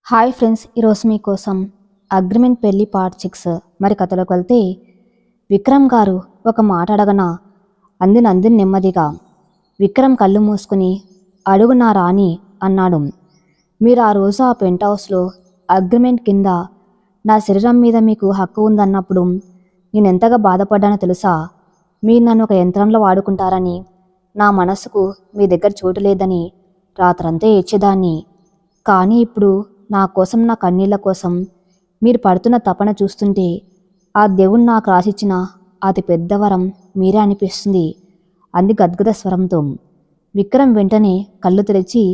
Hi friends, ఈరోజు మీకోసం agreement పెళ్లి పార్ట్ 6 మరి కథలోకి వెళ్తే విక్రమ్ గారు ఒక మాట అడగనా అంది నందిని నెమ్మదిగా. విక్రమ్ కళ్ళు మూసుకుని అడుగు నా రాణి అన్నాడు. మీరు ఆ రోజు ఆ పెంట్ హౌస్లో అగ్రిమెంట్ కింద నా శరీరం మీద మీకు హక్కు ఉందన్నప్పుడు నేనెంతగా బాధపడ్డానో తెలుసా? మీరు నన్ను ఒక యంత్రంలో వాడుకుంటారని, నా మనసుకు మీ దగ్గర చోటు లేదని రాత్రంతా ఏడ్చేదాన్ని. కానీ ఇప్పుడు నా కోసం, నా కన్నీళ్ల కోసం మీరు పడుతున్న తపన చూస్తుంటే ఆ దేవుడు నాకు రాసిచ్చిన అతి పెద్ద వరం మీరే అనిపిస్తుంది అంది గద్గద స్వరంతో. విక్రమ్ వెంటనే కళ్ళు తెరిచి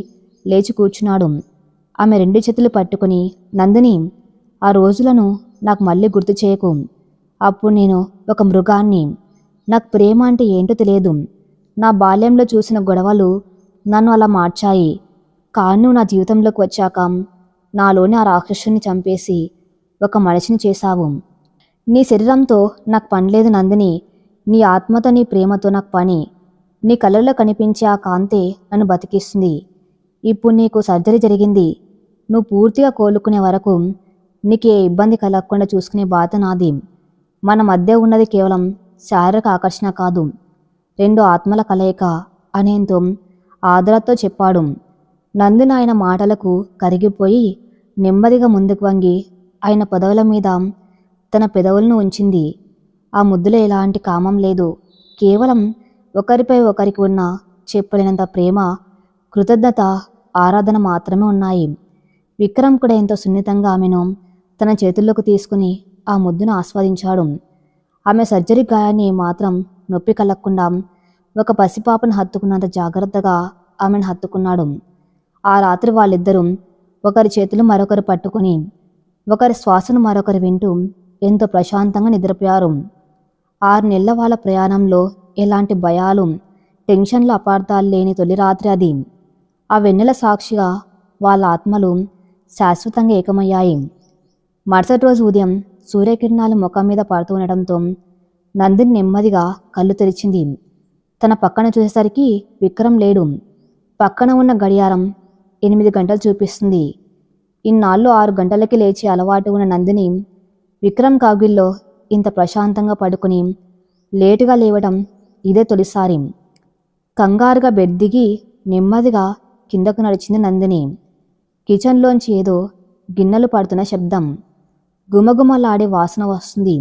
లేచి కూర్చున్నాడు. ఆమె రెండు చేతులు పట్టుకుని, నందిని, ఆ రోజులను నాకు మళ్ళీ గుర్తు చేయకు. అప్పుడు నేను ఒక మృగాన్ని. నాకు ప్రేమ అంటే ఏంటో తెలియదు. నా బాల్యంలో చూసిన గొడవలు నన్ను అలా మార్చాయి. కానీ నువ్వు నా జీవితంలోకి వచ్చాక నాలోని ఆ రాక్షసుని చంపేసి ఒక మనిషిని చేశావు. నీ శరీరంతో నాకు పని లేదు నందిని, నీ ఆత్మతో, నీ ప్రేమతో నాకు పని. నీ కళ్ళల్లో కనిపించే ఆ కాంతే నన్ను బతికిస్తుంది. ఇప్పుడు నీకు సర్జరీ జరిగింది. నువ్వు పూర్తిగా కోలుకునే వరకు నీకు ఏ ఇబ్బంది కలగకుండా చూసుకునే బాధ నాది. మన మధ్య ఉన్నది కేవలం శారీరక ఆకర్షణ కాదు, రెండు ఆత్మల కలయిక అనేంతో ఆదరతో చెప్పాడు. నందిని ఆయన మాటలకు కరిగిపోయి నెమ్మదిగా ముందుకు వంగి ఆయన పెదవుల మీద తన పెదవులను ఉంచింది. ఆ ముద్దులో ఎలాంటి కామం లేదు, కేవలం ఒకరిపై ఒకరికి ఉన్న చెప్పలేనంత ప్రేమ, కృతజ్ఞత, ఆరాధన మాత్రమే ఉన్నాయి. విక్రమ్ కూడా ఎంతో సున్నితంగా ఆమెను తన చేతుల్లోకి తీసుకుని ఆ ముద్దును ఆస్వాదించాడు. ఆమె సర్జరీ గాయాన్ని మాత్రం నొప్పి కలగకుండా ఒక పసిపాపను హత్తుకున్నంత జాగ్రత్తగా ఆమెను హత్తుకున్నాడు. ఆ రాత్రి వాళ్ళిద్దరూ ఒకరి చేతులు మరొకరు పట్టుకుని, ఒకరి శ్వాసను మరొకరు వింటూ ఎంతో ప్రశాంతంగా నిద్రపోయారు. 6 నెలల వాళ్ళ ప్రయాణంలో ఎలాంటి భయాలు, టెన్షన్లు, అపార్థాలు లేని తొలి రాత్రి అది. ఆ వెన్నెల సాక్షిగా వాళ్ళ ఆత్మలు శాశ్వతంగా ఏకమయ్యాయి. మరుసటి రోజు ఉదయం సూర్యకిరణాలు ముఖం మీద పడుతూ ఉండడంతో నందిని నెమ్మదిగా కళ్ళు తెరిచింది. తన పక్కన చూసేసరికి విక్రమ్ లేడు. పక్కన ఉన్న గడియారం 8 గంటలు చూపిస్తుంది. ఇన్నాళ్ళు 6 గంటలకి లేచి అలవాటు ఉన్న నందిని విక్రమ్ కౌగిల్లో ఇంత ప్రశాంతంగా పడుకుని లేటుగా లేవడం ఇదే తొలిసారి. కంగారుగా బెడ్ దిగి నెమ్మదిగా కిందకు నడిచింది నందిని. కిచెన్లోంచి ఏదో గిన్నెలు పడుతున్న శబ్దం, గుమగుమలాడే వాసన వస్తుంది.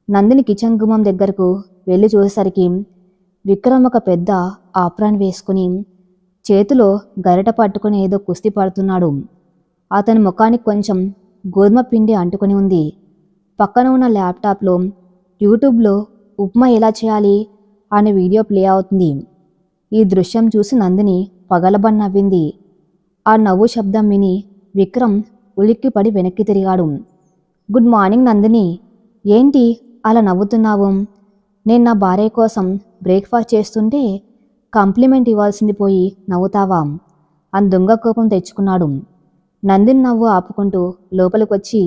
నందిని కిచెన్ గుమ్మం దగ్గరకు వెళ్ళి చూసేసరికి విక్రమ్ ఒక పెద్ద ఆప్రాన్ వేసుకుని చేతిలో గరిట పట్టుకుని ఏదో కుస్తీ పడుతున్నాడు. అతని ముఖానికి కొంచెం గోధుమ పిండి అంటుకుని ఉంది. పక్కన ఉన్న ల్యాప్టాప్లో యూట్యూబ్లో ఉప్మా ఎలా చేయాలి అనే వీడియో ప్లే అవుతుంది. ఈ దృశ్యం చూసి నందిని పగలబడి నవ్వింది. ఆ నవ్వు శబ్దం విని విక్రమ్ ఉలిక్కిపడి వెనక్కి తిరిగాడు. గుడ్ మార్నింగ్ నందిని, ఏంటి అలా నవ్వుతున్నావు? నేను నా భార్య కోసం బ్రేక్ఫాస్ట్ చేస్తుంటే కాంప్లిమెంట్ ఇవ్వాల్సింది పోయి నవ్వుతావా అని దొంగ కోపం తెచ్చుకున్నాడు. నందిని నవ్వు ఆపుకుంటూ లోపలికొచ్చి,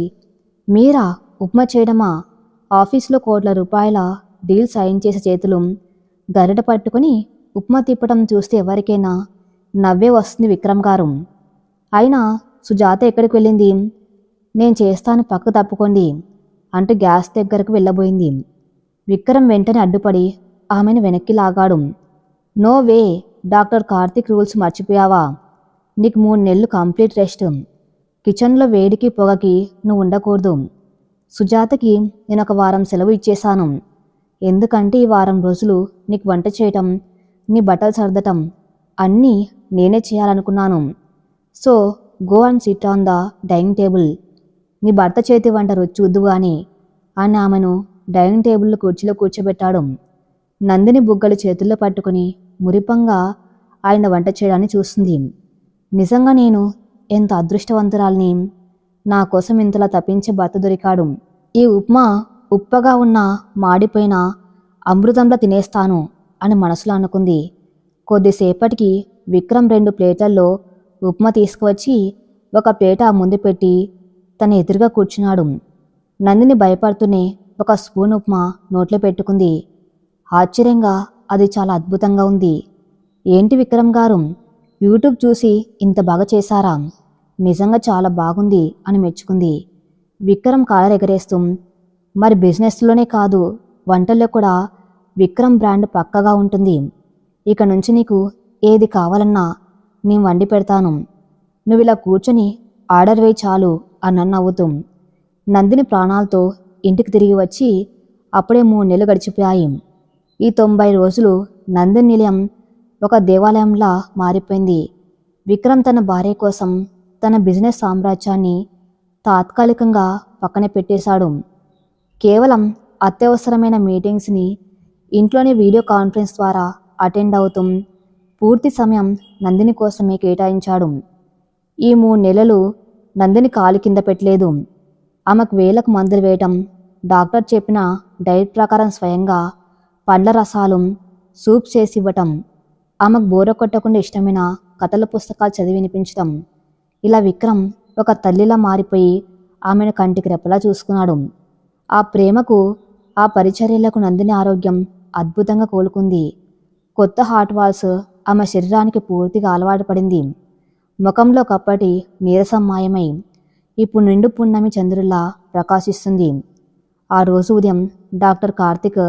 మీరా ఉప్మా చేయడమా? ఆఫీసులో కోట్ల రూపాయల డీల్ సైన్ చేసే చేతులు గరిట పట్టుకుని ఉప్మా తిప్పడం చూస్తే ఎవరికైనా నవ్వే వస్తుంది విక్రమ్ గారు. అయినా సుజాత ఎక్కడికి వెళ్ళింది? నేను చేస్తాను, పక్క తప్పుకోండి అంటూ గ్యాస్ దగ్గరకు వెళ్ళబోయింది. విక్రమ్ వెంటనే అడ్డుపడి ఆమెను వెనక్కి లాగాడు. No way, doctor Karthik rules మర్చిపోయావా? నీకు 3 నెలలు కంప్లీట్ రెస్ట్. కిచెన్లో వేడికి పొగకి నువ్వు ఉండకూడదు. సుజాతకి నేను 1 వారం సెలవు ఇచ్చేశాను. ఎందుకంటే ఈ 1 వారం రోజులు నీకు వంట చేయటం, నీ బట్టలు సర్దటం అన్నీ నేనే చేయాలనుకున్నాను. So go and SIT on the dining table. నీ భర్త చేతి వంట రుచి చూద్దుగాని అని ఆమెను డైనింగ్ టేబుల్ కుర్చీలో కూర్చోబెట్టాడు. నందిని బుగ్గలు చేతుల్లో పట్టుకుని మురిపంగా ఆయన వంట చేయడాన్ని చూస్తుంది. నిజంగా నేను ఎంత అదృష్టవంతురాల్ని, నా కోసం ఇంతలా తప్పించే భర్త దొరికాడు. ఈ ఉప్మా ఉప్పగా ఉన్న మాడిపోయిన అమృతంలా తినేస్తాను అని మనసులో అనుకుంది. కొద్దిసేపటికి విక్రమ్ 2 ప్లేట్లలో ఉప్మా తీసుకువచ్చి ఒక ప్లేట ఆ ముందు పెట్టి తన ఎదురుగా కూర్చున్నాడు. నందిని భయపడుతూనే ఒక స్పూన్ ఉప్మా నోట్లో పెట్టుకుంది. ఆశ్చర్యంగా అది చాలా అద్భుతంగా ఉంది. ఏంటి విక్రమ్ గారు, యూట్యూబ్ చూసి ఇంత బాగా చేశారా? నిజంగా చాలా బాగుంది అని మెచ్చుకుంది. విక్రమ్ కాలర్ ఎగరేస్తూ, మరి బిజినెస్లోనే కాదు వంటల్లో కూడా విక్రమ్ బ్రాండ్ పక్కగా ఉంటుంది. ఇక నుంచి నీకు ఏది కావాలన్నా నేను వండి పెడతాను. నువ్వు ఇలా కూర్చొని ఆర్డర్ వేయి చాలు అన్న నవ్వుతూ. నందిని ప్రాణాలతో ఇంటికి తిరిగి వచ్చి అప్పుడే 3 నెలలు గడిచిపోయాయి. ఈ 90 రోజులు నందిని నిలయం ఒక దేవాలయంలా మారిపోయింది. విక్రమ్ తన భార్య కోసం తన బిజినెస్ సామ్రాజ్యాన్ని తాత్కాలికంగా పక్కన పెట్టేశాడు. కేవలం అత్యవసరమైన మీటింగ్స్ని ఇంట్లోనే వీడియో కాన్ఫరెన్స్ ద్వారా అటెండ్ అవుతూ పూర్తి సమయం నందిని కోసమే కేటాయించాడు. ఈ 3 నెలలు నందిని కాలు కింద పెట్టలేదు. ఆమెకు వేలకు మందులు వేయటం, డాక్టర్ చెప్పిన డైట్ ప్రకారం స్వయంగా పండ్ల రసాలు, సూప్ చేసి ఇవ్వటం, ఆమెకు బోర కొట్టకుండా ఇష్టమైన కథల పుస్తకాలు చదివి వినిపించటం, ఇలా విక్రమ్ ఒక తల్లిలా మారిపోయి ఆమెను కంటికి రెప్పలా చూసుకున్నాడు. ఆ ప్రేమకు, ఆ పరిచర్యలకు నందిని ఆరోగ్యం అద్భుతంగా కోలుకుంది. కొత్త హార్ట్ వాల్స్ ఆమె శరీరానికి పూర్తిగా అలవాటు పడింది. ముఖంలో కప్పటి నీరసం మాయమై ఇప్పుడు నిండు పున్నమి చంద్రుల్లా ప్రకాశిస్తుంది. ఆ రోజు ఉదయం డాక్టర్ కార్తిక్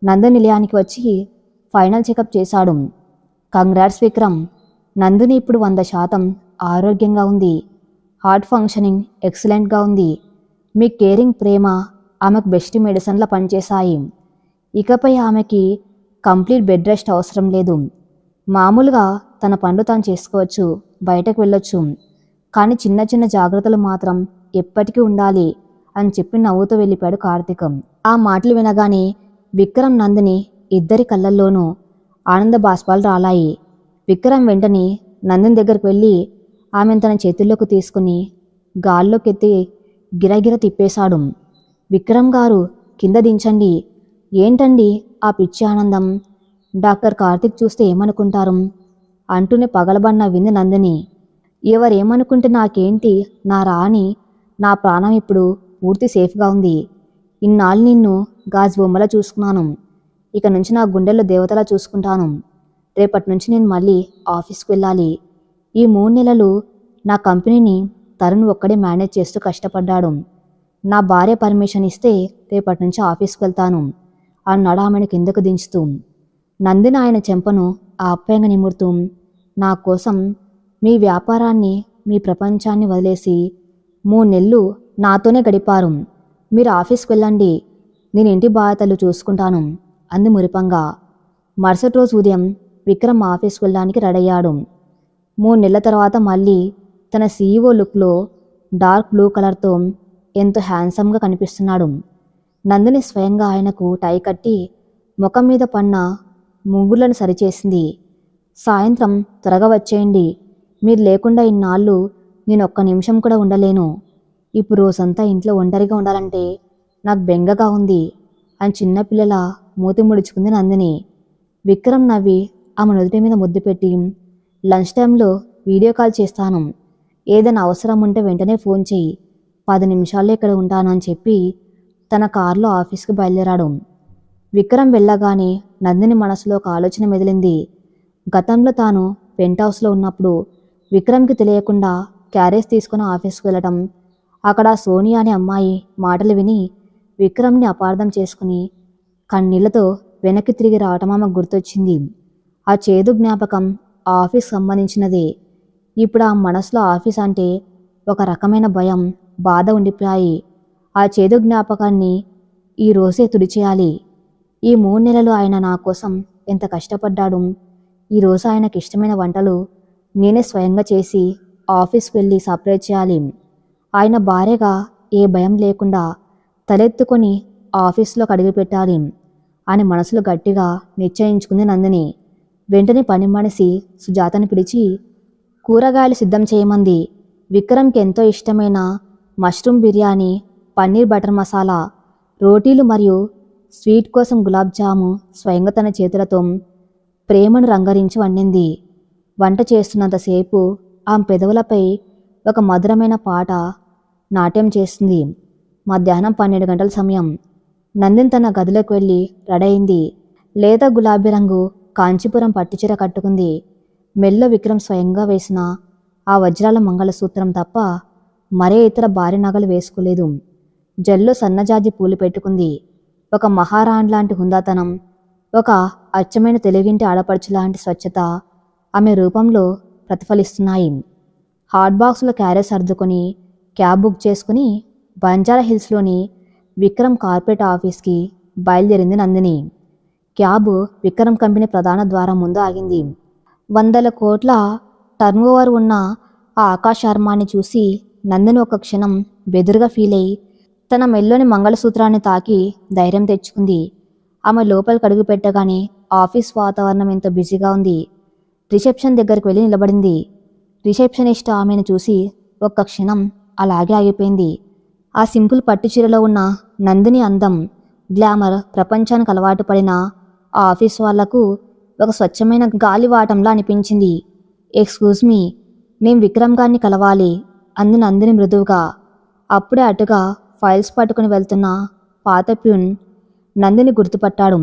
నందిని నిలయానికి వచ్చి ఫైనల్ చెకప్ చేశాడు. కంగ్రాట్స్ విక్రమ్, నందిని ఇప్పుడు 100% ఆరోగ్యంగా ఉంది. హార్ట్ ఫంక్షనింగ్ ఎక్సలెంట్గా ఉంది. మీ కేరింగ్ ప్రేమ ఆమెకు బెస్ట్ మెడిసిన్లా పనిచేశాయి. ఇకపై ఆమెకి కంప్లీట్ బెడ్ రెస్ట్ అవసరం లేదు. మామూలుగా తన పనులు తాను చేసుకోవచ్చు, బయటకు వెళ్ళొచ్చు. కానీ చిన్న చిన్న జాగ్రత్తలు మాత్రం ఎప్పటికీ ఉండాలి అని చెప్పి నవ్వుతూ వెళ్ళిపోయాడు కార్తీక్. ఆ మాటలు వినగానే విక్రమ్, నందిని ఇద్దరి కళ్ళల్లోనూ ఆనంద బాష్పాలు రాలాయి. విక్రమ్ వెంటనే నందిని దగ్గరికి వెళ్ళి ఆమెను తన చేతుల్లోకి తీసుకుని గాల్లోకెత్తి గిరగిర తిప్పేశాడు. విక్రమ్ గారు, కింద దించండి. ఏంటండి ఆ పిచ్చి ఆనందం? డాక్టర్ కార్తిక్ చూస్తే ఏమనుకుంటారు అంటూనే పగలబడిన వింది నందిని. ఎవరేమనుకుంటే నాకేంటి, నా రాణి, నా ప్రాణం ఇప్పుడు పూర్తి సేఫ్గా ఉంది. ఇన్నాళ్ళు నిన్ను గాజు బొమ్మలా చూసుకున్నాను. ఇక నుంచి నా గుండెల్లో దేవతలా చూసుకుంటాను. రేపటి నుంచి నేను మళ్ళీ ఆఫీస్కి వెళ్ళాలి. ఈ 3 నెలలు నా కంపెనీని తరుణ్ ఒక్కడే మేనేజ్ చేస్తూ కష్టపడ్డాడు. నా భార్య పర్మిషన్ ఇస్తే రేపటి నుంచి ఆఫీస్కి వెళ్తాను అన్నాడు ఆమెను కిందకు దించుతూ. నందిని ఆయన చెంపను ఆప్యాయంగా నిమురుతూ, నా కోసం మీ వ్యాపారాన్ని, మీ ప్రపంచాన్ని వదిలేసి 3 నెలలు నాతోనే గడిపారు. మీరు ఆఫీస్కి వెళ్ళండి, నేను ఇంటి బాధ్యతలు చూసుకుంటాను అంది మురిపంగా. మరుసటి రోజు ఉదయం విక్రమ్ ఆఫీస్కి వెళ్ళడానికి రెడీ అయ్యాడు. 3 నెలల తర్వాత మళ్ళీ తన CEO లుక్లో డార్క్ బ్లూ కలర్తో ఎంతో హ్యాండ్సమ్గా కనిపిస్తున్నాడు. నందిని స్వయంగా ఆయనకు టై కట్టి ముఖం మీద పన్న ముగ్గులను సరిచేసింది. సాయంత్రం త్వరగా వచ్చేయండి. మీరు లేకుండా ఇన్నాళ్ళు నేను ఒక్క నిమిషం కూడా ఉండలేను. ఇప్పుడు రోజంతా ఇంట్లో ఒంటరిగా ఉండాలంటే నాకు బెంగగా ఉంది అని చిన్నపిల్లల మూతి ముడుచుకుంది నందిని. విక్రమ్ నవ్వి ఆమె నుదుటి మీద ముద్దు పెట్టి, లంచ్ టైంలో వీడియో కాల్ చేస్తాను. ఏదైనా అవసరం ఉంటే వెంటనే ఫోన్ చెయ్యి. 10 నిమిషాల్లో ఇక్కడ ఉంటాను అని చెప్పి తన కారులో ఆఫీస్కి బయలుదేరాడు. విక్రమ్ వెళ్ళగానే నందిని మనసులో ఒక ఆలోచన మెదిలింది. గతంలో తాను పెంట్ హౌస్లో ఉన్నప్పుడు విక్రమ్కి తెలియకుండా క్యారేజ్ తీసుకుని ఆఫీస్కి వెళ్ళటం, అక్కడ సోనియా అనే అమ్మాయి మాటలు విని విక్రమ్ని అపార్థం చేసుకుని కన్నీళ్లతో వెనక్కి తిరిగి రావటం ఆమెకు గుర్తొచ్చింది. ఆ చేదు జ్ఞాపకం ఆ ఆఫీస్ సంబంధించినదే. ఇప్పుడు ఆ మనసులో ఆఫీస్ అంటే ఒక రకమైన భయం, బాధ ఉండిపోయాయి. ఆ చేదు జ్ఞాపకాన్ని ఈ రోజే తుడిచేయాలి. ఈ 3 నెలలు ఆయన నా కోసం ఎంత కష్టపడ్డాడు. ఈరోజు ఆయనకి ఇష్టమైన వంటలు నేనే స్వయంగా చేసి ఆఫీస్కి వెళ్ళి సర్ప్రైజ్ చేయాలి. ఆయన భార్యగా ఏ భయం లేకుండా తలెత్తుకొని ఆఫీస్లోకి అడుగుపెట్టాలి అని మనసులో గట్టిగా నిశ్చయించుకుంది నందిని. వెంటనే పని మనిషి సుజాతని పిలిచి కూరగాయలు సిద్ధం చేయమంది. విక్రమ్కి ఎంతో ఇష్టమైన మష్రూమ్ బిర్యానీ, పన్నీర్ బటర్ మసాలా, రోటీలు మరియు స్వీట్ కోసం గులాబ్ జాము స్వయంగా తన చేతులతో ప్రేమను రంగరించి వండింది. వంట చేస్తున్నంతసేపు ఆమె పెదవులపై ఒక మధురమైన పాట నాట్యం చేస్తుంది. మధ్యాహ్నం 12 గంటల సమయం. నందిని తన గదిలోకి వెళ్ళి రెడీ అయింది. లేత గులాబీ రంగు కాంచీపురం పట్టుచీర కట్టుకుంది. మెల్లో విక్రమ్ స్వయంగా వేసిన ఆ వజ్రాల మంగళసూత్రం తప్ప మరే ఇతర భారీ నగలు వేసుకోలేదు. జల్లో సన్నజాజి పూలు పెట్టుకుంది. ఒక మహారాణి లాంటి హుందాతనం, ఒక అచ్చమైన తెలుగింటి ఆడపడుచు లాంటి స్వచ్ఛత ఆమె రూపంలో ప్రతిఫలిస్తున్నాయి. హాట్ బాక్సులో క్యారేజ్ సర్దుకొని క్యాబ్ బుక్ చేసుకుని బంజారా హిల్స్లోని విక్రమ్ కార్పొరేట్ ఆఫీస్కి బయలుదేరింది నందిని. క్యాబ్ విక్రమ్ కంపెనీ ప్రధాన ద్వారం ముందు ఆగింది. 100 కోట్ల టర్నోవర్ ఉన్న ఆ ఆకాశ్ శర్మాని చూసి నందిని ఒక క్షణం బెదురుగా ఫీల్ అయి తన మెల్లోని మంగళసూత్రాన్ని తాకి ధైర్యం తెచ్చుకుంది. ఆమె లోపలికి అడుగు పెట్టగానే ఆఫీస్ వాతావరణం ఎంతో బిజీగా ఉంది. రిసెప్షన్ దగ్గరికి వెళ్ళి నిలబడింది. రిసెప్షనిస్ట్ ఆమెను చూసి ఒక్క క్షణం అలాగే ఆగిపోయింది. ఆ సింపుల్ పట్టు చీరలో ఉన్న నందిని అందం, గ్లామర్ ప్రపంచానికి అలవాటు పడిన ఆ ఆఫీస్ వాళ్లకు ఒక స్వచ్ఛమైన గాలివాటంలా అనిపించింది. ఎక్స్క్యూజ్ మీ, నేను విక్రమ్ గారిని కలవాలి అంది నందిని మృదువుగా. అప్పుడే అటుగా ఫైల్స్ పట్టుకుని వెళ్తున్న పాత ప్యూన్ నందిని గుర్తుపట్టాడు.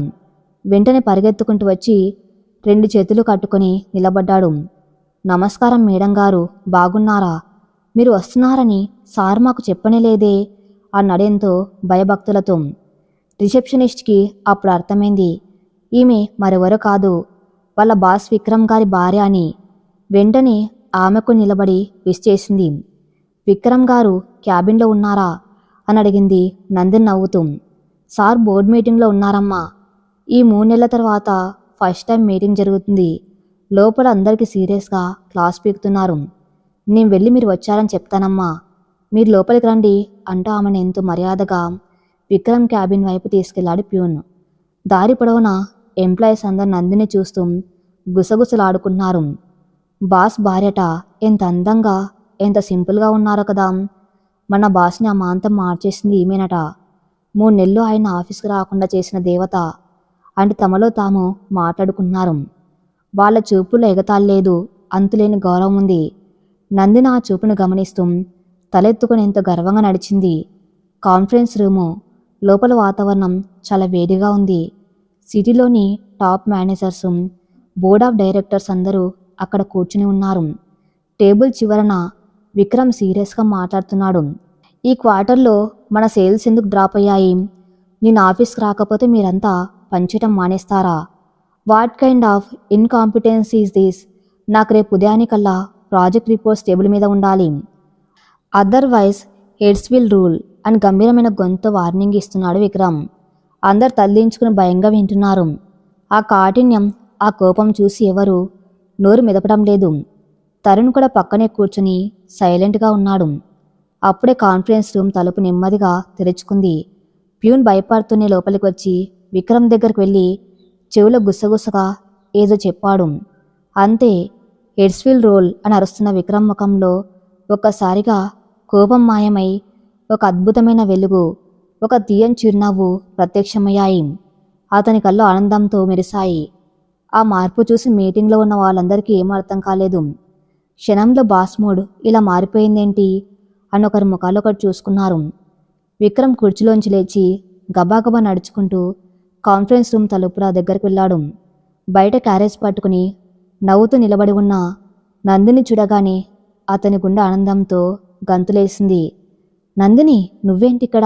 వెంటనే పరిగెత్తుకుంటూ వచ్చి 2 చేతులు కట్టుకుని నిలబడ్డాడు. నమస్కారం మేడం గారు, బాగున్నారా? మీరు వస్తున్నారని సార్ మాకు చెప్పనేలేదే అన్నాడెంతో భయభక్తులతో. రిసెప్షనిస్ట్కి అప్పుడు అర్థమైంది ఈమె మరెవరో కాదు, వాళ్ళ బాస్ విక్రమ్ గారి భార్య అని. వెంటనే ఆమెకు నిలబడి విష్ చేసింది. విక్రమ్ గారు క్యాబిన్లో ఉన్నారా అని అడిగింది నందిని నవ్వుతూ. సార్ బోర్డ్ మీటింగ్లో ఉన్నారమ్మా. ఈ 3 నెలల తర్వాత ఫస్ట్ టైం మీటింగ్ జరుగుతుంది. లోపల అందరికీ సీరియస్గా క్లాస్ పీకుతున్నారు. నేను వెళ్ళి మీరు వచ్చారని చెప్తానమ్మా, మీరు లోపలికి రండి అంటూ ఆమెను ఎంతో మర్యాదగా విక్రమ్ క్యాబిన్ వైపు తీసుకెళ్లాడు ప్యూన్. దారి పొడవునా ఎంప్లాయీస్ అందరు నందిని చూస్తూ గుసగుసలాడుకున్నారు. బాస్ భార్యట ఎంత అందంగా, ఎంత సింపుల్గా ఉన్నారో కదా. మన బాస్ని ఆ మాంతం మార్చేసింది ఈమెనట. 3 నెలలు ఆయన ఆఫీస్కి రాకుండా చేసిన దేవత అంటే తమలో తాము మాట్లాడుకున్నారు. వాళ్ళ చూపుల్లో ఎగతాళలేదు, అంతులేని గౌరవం ఉంది. నందిని ఆ చూపును గమనిస్తూ తలెత్తుకుని ఎంతో గర్వంగా నడిచింది. కాన్ఫరెన్స్ రూము లోపల వాతావరణం చాలా వేడిగా ఉంది. సిటీలోని top managers, board of directors అందరూ అక్కడ కూర్చుని ఉన్నారు. టేబుల్ చివరన విక్రమ్ సీరియస్గా మాట్లాడుతున్నాడు. ఈ క్వార్టర్లో మన సేల్స్ ఎందుకు డ్రాప్ అయ్యాయి? నేను ఆఫీస్కి రాకపోతే మీరంతా పనిచేయటం మానేస్తారా? What kind of incompetence is this? నాకు రేపు ఉదయానికల్లా ప్రాజెక్ట్ రిపోర్ట్స్ టేబుల్ మీద ఉండాలి. అదర్వైజ్ హెడ్స్ విల్ రూల్ అని గంభీరమైన గొంతు వార్నింగ్ ఇస్తున్నాడు విక్రమ్. అందరు తల్లించుకుని భయంగా వింటున్నారు. ఆ కాఠిన్యం, ఆ కోపం చూసి ఎవరు నోరు మెదపడం లేదు. తరుణ్ కూడా పక్కనే కూర్చుని సైలెంట్గా ఉన్నాడు. అప్పుడే కాన్ఫరెన్స్ రూమ్ తలుపు నెమ్మదిగా తెరుచుకుంది. ప్యూన్ భయపడుతూనే లోపలికి వచ్చి విక్రమ్ దగ్గరికి వెళ్ళి చెవిలో గుసగుసగా ఏదో చెప్పాడు. అంతే, హెడ్స్ విల్ రోల్ అని అరుస్తున్న విక్రమ్ ముఖంలో ఒక్కసారిగా కోపం మాయమై ఒక అద్భుతమైన వెలుగు, ఒక తీయని చిరునవ్వు ప్రత్యక్షమయ్యాయి. అతని కళ్ళు ఆనందంతో మెరిశాయి. ఆ మార్పు చూసి మీటింగ్లో ఉన్న వాళ్ళందరికీ ఏం అర్థం కాలేదు. క్షణంలో బాస్ మూడ్ ఇలా మారిపోయిందేంటి అని ఒకరి ముఖాలు ఒకటి చూసుకున్నారు. విక్రమ్ కుర్చీలోంచి లేచి గబాగబా నడుచుకుంటూ కాన్ఫరెన్స్ రూమ్ తలుపుల దగ్గరికి వెళ్ళాడు. బయట క్యారేజ్ పట్టుకుని నవ్వుతూ నిలబడి ఉన్న నందిని చూడగానే అతని గుండె ఆనందంతో గంతులేసింది. నందిని, నువ్వేంటిక్కడ?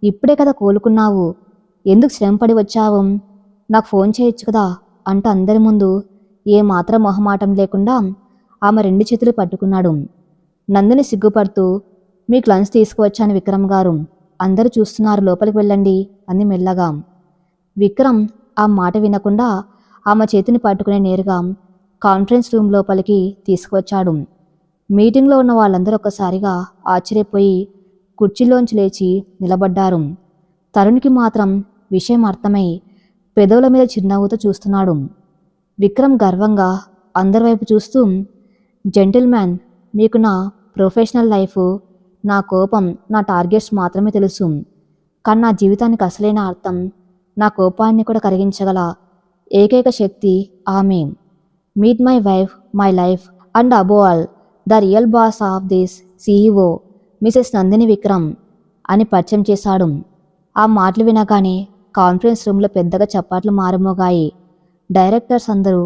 ఇప్పుడే కదా కోలుకున్నావు, ఎందుకు శ్రమపడి వచ్చావు? నాకు ఫోన్ చేయొచ్చు కదా అంటూ అందరి ముందు ఏమాత్రం మొహమాటం లేకుండా ఆమె 2 చేతులు పట్టుకున్నాడు. నందిని సిగ్గుపడుతూ, మీకు లంచ్ తీసుకువచ్చాను విక్రమ్ గారు, అందరూ చూస్తున్నారు, లోపలికి వెళ్ళండి అంది మెల్లగా. విక్రమ్ ఆ మాట వినకుండా ఆమె చేతిని పట్టుకుని నేరుగా కాన్ఫరెన్స్ రూమ్ లోపలికి తీసుకువచ్చాడు. మీటింగ్లో ఉన్న వాళ్ళందరూ ఒక్కసారిగా ఆశ్చర్యపోయి కుర్చీలోంచి లేచి నిలబడ్డారు. తరుణ్కి మాత్రం విషయం అర్థమై పెదవుల మీద చిరునవ్వుతో చూస్తున్నాడు. విక్రమ్ గర్వంగా అందరి వైపు చూస్తూ, జెంటిల్మ్యాన్, మీకు నా ప్రొఫెషనల్ లైఫ్, నా కోపం, నా టార్గెట్స్ మాత్రమే తెలుసు. కానీ నా జీవితానికి అసలైన అర్థం, నా కోపాన్ని కూడా కరిగించగల ఏకైక శక్తి ఆమె. Meet my wife, my life and above all the real boss of this CEO, Mrs Nandini Vikram అని పరిచయం చేశాడు. ఆ మాటలు వినగానే కాన్ఫరెన్స్ రూమ్లో పెద్దగా చప్పట్లు మారుమోగాయి. డైరెక్టర్స్ అందరూ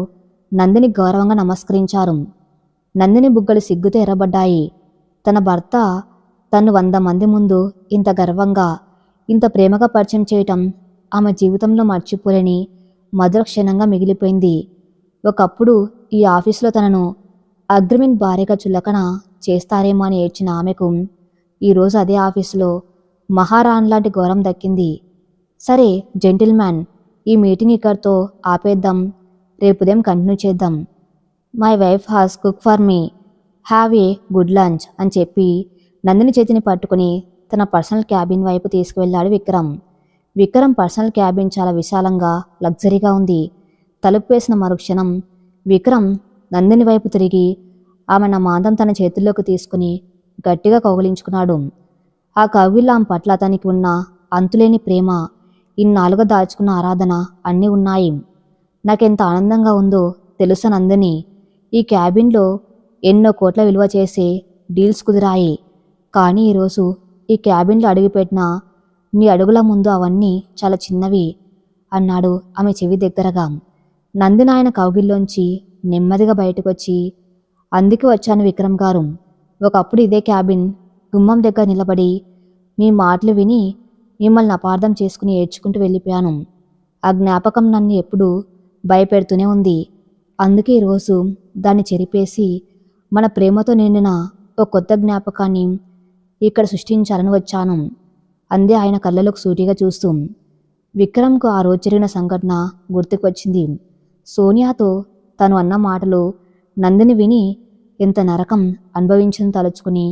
నందిని గౌరవంగా నమస్కరించారు. నందిని బుగ్గలు సిగ్గుతో ఎర్రబడ్డాయి. తన భర్త తను 100 మంది ముందు ఇంత గర్వంగా, ఇంత ప్రేమగా పరిచయం చేయటం ఆమె జీవితంలో మర్చిపోలేని మధుర క్షణంగా మిగిలిపోయింది. ఒకప్పుడు ఈ ఆఫీసులో తనను అగ్రిమెంట్ భార్యగా చులకన చేస్తారేమో అని ఏడ్చిన ఆమెకు ఈరోజు అదే ఆఫీసులో మహారాణిలాంటి గౌరవం దక్కింది. సరే జెంటిల్మ్యాన్, ఈ మీటింగ్ ఇక్కడితో ఆపేద్దాం. రేపు ఉదయం కంటిన్యూ చేద్దాం. My wife has cook for me. Have a good lunch అని చెప్పి నందిని చేతిని పట్టుకుని తన పర్సనల్ క్యాబిన్ వైపు తీసుకువెళ్ళాడు విక్రమ్. విక్రమ్ పర్సనల్ క్యాబిన్ చాలా విశాలంగా, లగ్జరీగా ఉంది. తలుపు వేసిన మరుక్షణం విక్రమ్ నందిని వైపు తిరిగి ఆమె మాందం తన చేతుల్లోకి తీసుకుని గట్టిగా కౌగిలించుకున్నాడు. ఆ కౌగిల్లో ఆమె పట్ల అతనికి ఉన్న అంతులేని ప్రేమ, ఇన్నాళ్ళుగా దాచుకున్న ఆరాధన అన్నీ ఉన్నాయి. నాకెంత ఆనందంగా ఉందో తెలుసా నందిని. ఈ క్యాబిన్లో ఎన్నో కోట్ల విలువ చేసే డీల్స్ కుదిరాయి. కానీ ఈరోజు ఈ క్యాబిన్లో అడుగుపెట్టిన నీ అడుగుల ముందు అవన్నీ చాలా చిన్నవి అన్నాడు ఆమె చెవి దగ్గరగా. నందిని ఆయన కౌగిల్లోంచి నెమ్మదిగా బయటకొచ్చి, అందుకే వచ్చాను విక్రమ్ గారు. ఒకప్పుడు ఇదే క్యాబిన్ గుమ్మం దగ్గర నిలబడి మీ మాటలు విని మిమ్మల్ని అపార్థం చేసుకుని ఏడ్చుకుంటూ వెళ్ళిపోయాను. ఆ జ్ఞాపకం నన్ను ఎప్పుడూ భయపెడుతూనే ఉంది. అందుకే ఈరోజు దాన్ని చెరిపేసి మన ప్రేమతో నిండిన ఓ కొత్త జ్ఞాపకాన్ని ఇక్కడ సృష్టించాలని వచ్చాను అందే ఆయన కళ్ళలోకి సూటిగా చూస్తూ. విక్రమ్కు ఆ రోజు జరిగిన సంఘటన గుర్తుకొచ్చింది. సోనియాతో తను అన్న మాటలు నందిని విని ఎంత నరకం అనుభవించింది తలుచుకుని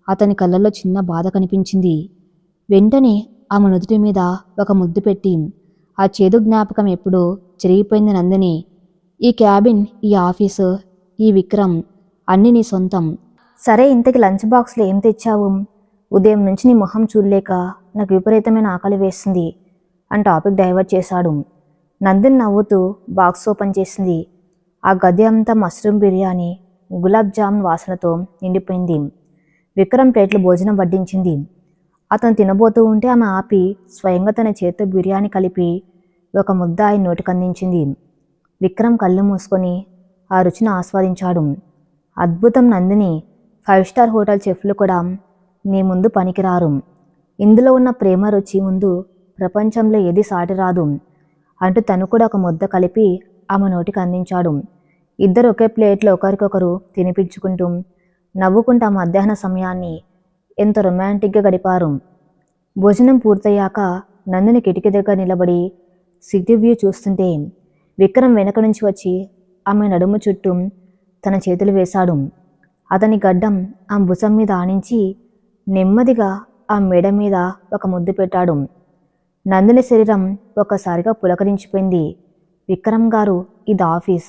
అతని కళ్ళల్లో చిన్న బాధ కనిపించింది. వెంటనే ఆమె నుదుటి మీద ఒక ముద్దు పెట్టి, ఆ చేదు జ్ఞాపకం ఎప్పుడో చెరిగిపోయింది నందిని. ఈ క్యాబిన్, ఈ ఆఫీసు, ఈ విక్రమ్ అన్నీ నీ సొంతం. సరే, ఇంతకి లంచ్ బాక్స్లో ఏం తెచ్చావు? ఉదయం నుంచి నీ మొహం చూడలేక నాకు విపరీతమైన ఆకలి వేస్తుంది అని టాపిక్ డైవర్ట్ చేశాడు. నందిని నవ్వుతూ బాక్స్ ఓపెన్ చేసింది. ఆ గది అంతా మష్రూమ్ బిర్యానీ, గులాబ్ జామున్ వాసనతో నిండిపోయింది. విక్రమ్ ప్లేట్లు భోజనం వడ్డించింది. అతను తినబోతూ ఉంటే ఆమె ఆపి స్వయంగా తన చేతితో బిర్యానీ కలిపి ఒక ముద్ద ఆయన నోటికందించింది. విక్రమ్ కళ్ళు మూసుకొని ఆ రుచిని ఆస్వాదించాడు. అద్భుతం నందిని, 5 స్టార్ హోటల్ చెఫ్లు కూడా నీ ముందు పనికిరారు. ఇందులో ఉన్న ప్రేమ రుచి ముందు ప్రపంచంలో ఏది సాటిరాదు అంటూ తను కూడా ఒక ముద్ద కలిపి ఆమె నోటికి అందించాడు. ఇద్దరు ఒకే ప్లేట్లో ఒకరికొకరు తినిపించుకుంటూ నవ్వుకుంటూ ఆ మధ్యాహ్న సమయాన్ని ఎంతో రొమాంటిక్గా గడిపారు. భోజనం పూర్తయ్యాక నందిని కిటికీ దగ్గర నిలబడి సిటీ వ్యూ చూస్తుంటే విక్రమ్ వెనక నుంచి వచ్చి ఆమె నడుము చుట్టూ తన చేతులు వేశాడు. అతని గడ్డం ఆ భుజం మీద ఆనించి నెమ్మదిగా ఆ మెడ మీద ఒక ముద్దు పెట్టాడు. నందిని శరీరం ఒక్కసారిగా పులకరించిపోయింది. విక్రమ్ గారు, ఇది ఆఫీస్,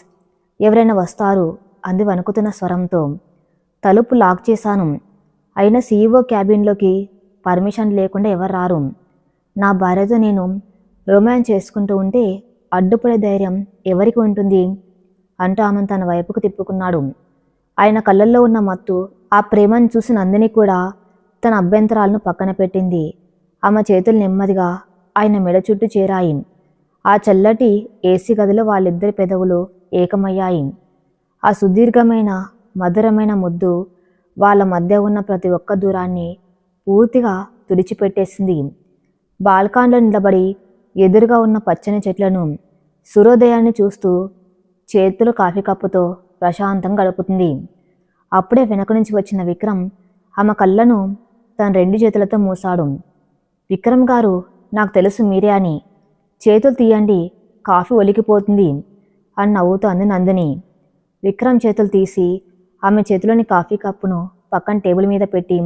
ఎవరైనా వస్తారు అంది వణుకుతున్న స్వరంతో. తలుపు లాక్ చేశాను. అయినా సీఈఓ క్యాబిన్లోకి పర్మిషన్ లేకుండా ఎవరు రారు. నా భార్యతో నేను రొమాన్స్ చేసుకుంటూ ఉంటే అడ్డుపడే ధైర్యం ఎవరికి ఉంటుంది అంటూ ఆమెను తన వైపుకు తిప్పుకున్నాడు. ఆయన కళ్ళల్లో ఉన్న మత్తు, ఆ ప్రేమను చూసి నందిని కూడా తన అభ్యంతరాలను పక్కన పెట్టింది. ఆమె చేతులు నెమ్మదిగా ఆయన మెడ చుట్టూ చేరాయి. ఆ చల్లటి ఏసీ గదిలో వాళ్ళిద్దరి పెదవులు ఏకమయ్యాయి. ఆ సుదీర్ఘమైన మధురమైన ముద్దు వాళ్ళ మధ్య ఉన్న ప్రతి ఒక్క దూరాన్ని పూర్తిగా తుడిచిపెట్టేసింది. బాల్కాన్లో నిలబడి ఎదురుగా ఉన్న పచ్చని చెట్లను, సూర్యోదయాన్ని చూస్తూ చేతులు కాఫీ కప్పుతో ప్రశాంతంగా గడుపుతుంది. అప్పుడే వెనక నుంచి వచ్చిన విక్రమ్ ఆమె కళ్ళను తన 2 చేతులతో మూసాడు. విక్రమ్ గారు, నాకు తెలుసు మీరే అని. చేతులు తీయండి, కాఫీ ఒలికిపోతుంది అని నవ్వుతూ అంది నందిని. విక్రమ్ చేతులు తీసి ఆమె చేతిలోని కాఫీ కప్పును పక్కన టేబుల్ మీద పెట్టి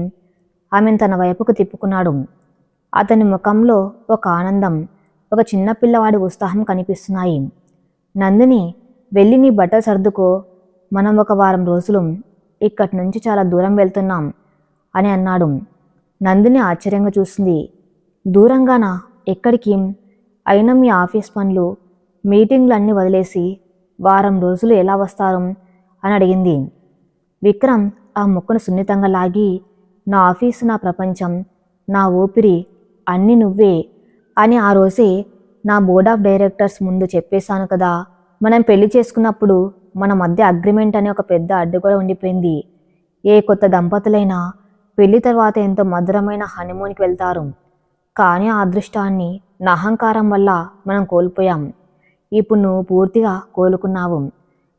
ఆమెను తన వైపుకు తిప్పుకున్నాడు. అతని ముఖంలో ఒక ఆనందం, ఒక చిన్న పిల్లవాడి ఉత్సాహం కనిపిస్తున్నాయి. నందిని, వెళ్ళి నీ బట్టలు సర్దుకో, మనం ఒక వారం రోజులు ఇక్కడి నుంచి చాలా దూరం వెళ్తున్నాం అని అన్నాడు. నందిని ఆశ్చర్యంగా చూసింది. దూరంగానా? ఎక్కడికి? అయినా మీ ఆఫీస్ పనులు, మీటింగ్లు అన్నీ వదిలేసి వారం రోజులు ఎలా వస్తారు అని అడిగింది. విక్రమ్ ఆ ముక్కును సున్నితంగా లాగి, నా ఆఫీసు నా ప్రపంచం, నా ఊపిరి, అన్నీ నువ్వే అని ఆ రోజే నా బోర్డ్ ఆఫ్ డైరెక్టర్స్ ముందు చెప్పేశాను కదా. మనం పెళ్లి చేసుకున్నప్పుడు మన మధ్య అగ్రిమెంట్ అనే ఒక పెద్ద అడ్డు కూడా ఉండిపోయింది. ఏ కొత్త దంపతులైనా పెళ్లి తర్వాత ఎంతో మధురమైన హనీమూన్కి వెళ్తారు. కానీ ఆ అదృష్టాన్ని నా అహంకారం వల్ల మనం కోల్పోయాం. ఇప్పుడు నువ్వు పూర్తిగా కోలుకున్నావు.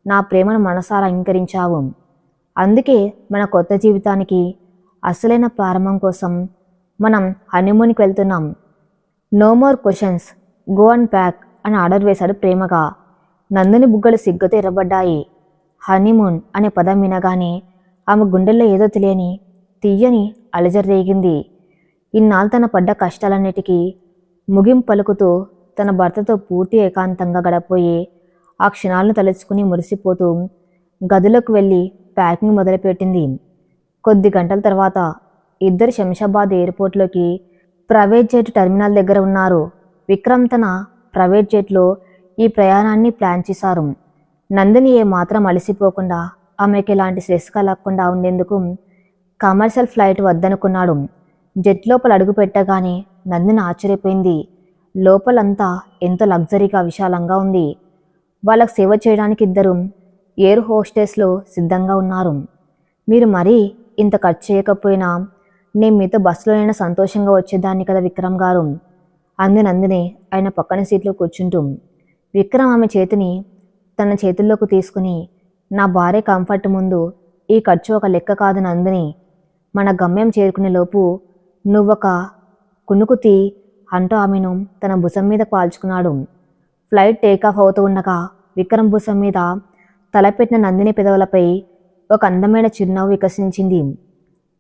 నా ప్రేమను మనసారా అంగీకరించావు. అందుకే మన కొత్త జీవితానికి అసలైన ప్రారంభం కోసం మనం హనీమూన్కి వెళ్తున్నాం. No more questions, go and pack అని ఆర్డర్ వేశాడు ప్రేమగా. నందిని బుగ్గలు సిగ్గుతో ఎర్రబడ్డాయి. హనీమూన్ అనే పదం వినగానే ఆమె గుండెల్లో ఏదో తెలియని తీయని అలజడి రేగింది. ఇన్నాళ్ళు తన పడ్డ కష్టాలన్నిటికీ ముగింపు పలుకుతూ తన భర్తతో పూర్తి ఏకాంతంగా గడపోయే ఆ క్షణాలను తలుచుకుని మురిసిపోతూ గదిలోకి వెళ్ళి ప్యాకింగ్ మొదలుపెట్టింది. కొద్ది గంటల తర్వాత ఇద్దరు శంషాబాద్ ఎయిర్పోర్ట్లోకి ప్రైవేట్ జెట్ టెర్మినల్ దగ్గర ఉన్నారు. విక్రమ్ తన ప్రైవేట్ జెట్లో ఈ ప్రయాణాన్ని ప్లాన్ చేశారు. నందిని ఏమాత్రం అలసిపోకుండా ఆమెకి ఎలాంటి స్ట్రెస్ కలగకుండా ఉండేందుకు కమర్షియల్ ఫ్లైట్ వద్దనుకున్నాడు. జెట్ లోపల అడుగు పెట్టగానే నందిని ఆశ్చర్యపోయింది. లోపలంతా ఎంతో లగ్జరీగా విశాలంగా ఉంది. వాళ్ళకు సేవ చేయడానికి ఇద్దరు ఎయిర్ హోస్టెస్లు సిద్ధంగా ఉన్నారు. మీరు మరీ ఇంత ఖర్చు చేయకపోయినా నేను మీతో బస్సులోనైనా సంతోషంగా వచ్చేదాన్ని కదా విక్రమ్ గారు అంది నందిని ఆయన పక్కన సీట్లో కూర్చుంటూ. విక్రమ్ ఆమె చేతిని తన చేతుల్లోకి తీసుకుని, నా భార్య కంఫర్ట్ ముందు ఈ ఖర్చు ఒక లెక్క కాదు నందిని. మన గమ్యం చేరుకునే లోపు నువ్వొక కునుకుతి అంటూ ఆమెను తన భుజం మీద పాల్చుకున్నాడు. ఫ్లైట్ టేకాఫ్ అవుతూ ఉండగా విక్రమ్ భుజం మీద తలపెట్టిన నందిని పెదవులపై ఒక అందమైన చిరునవ్వు వికసించింది.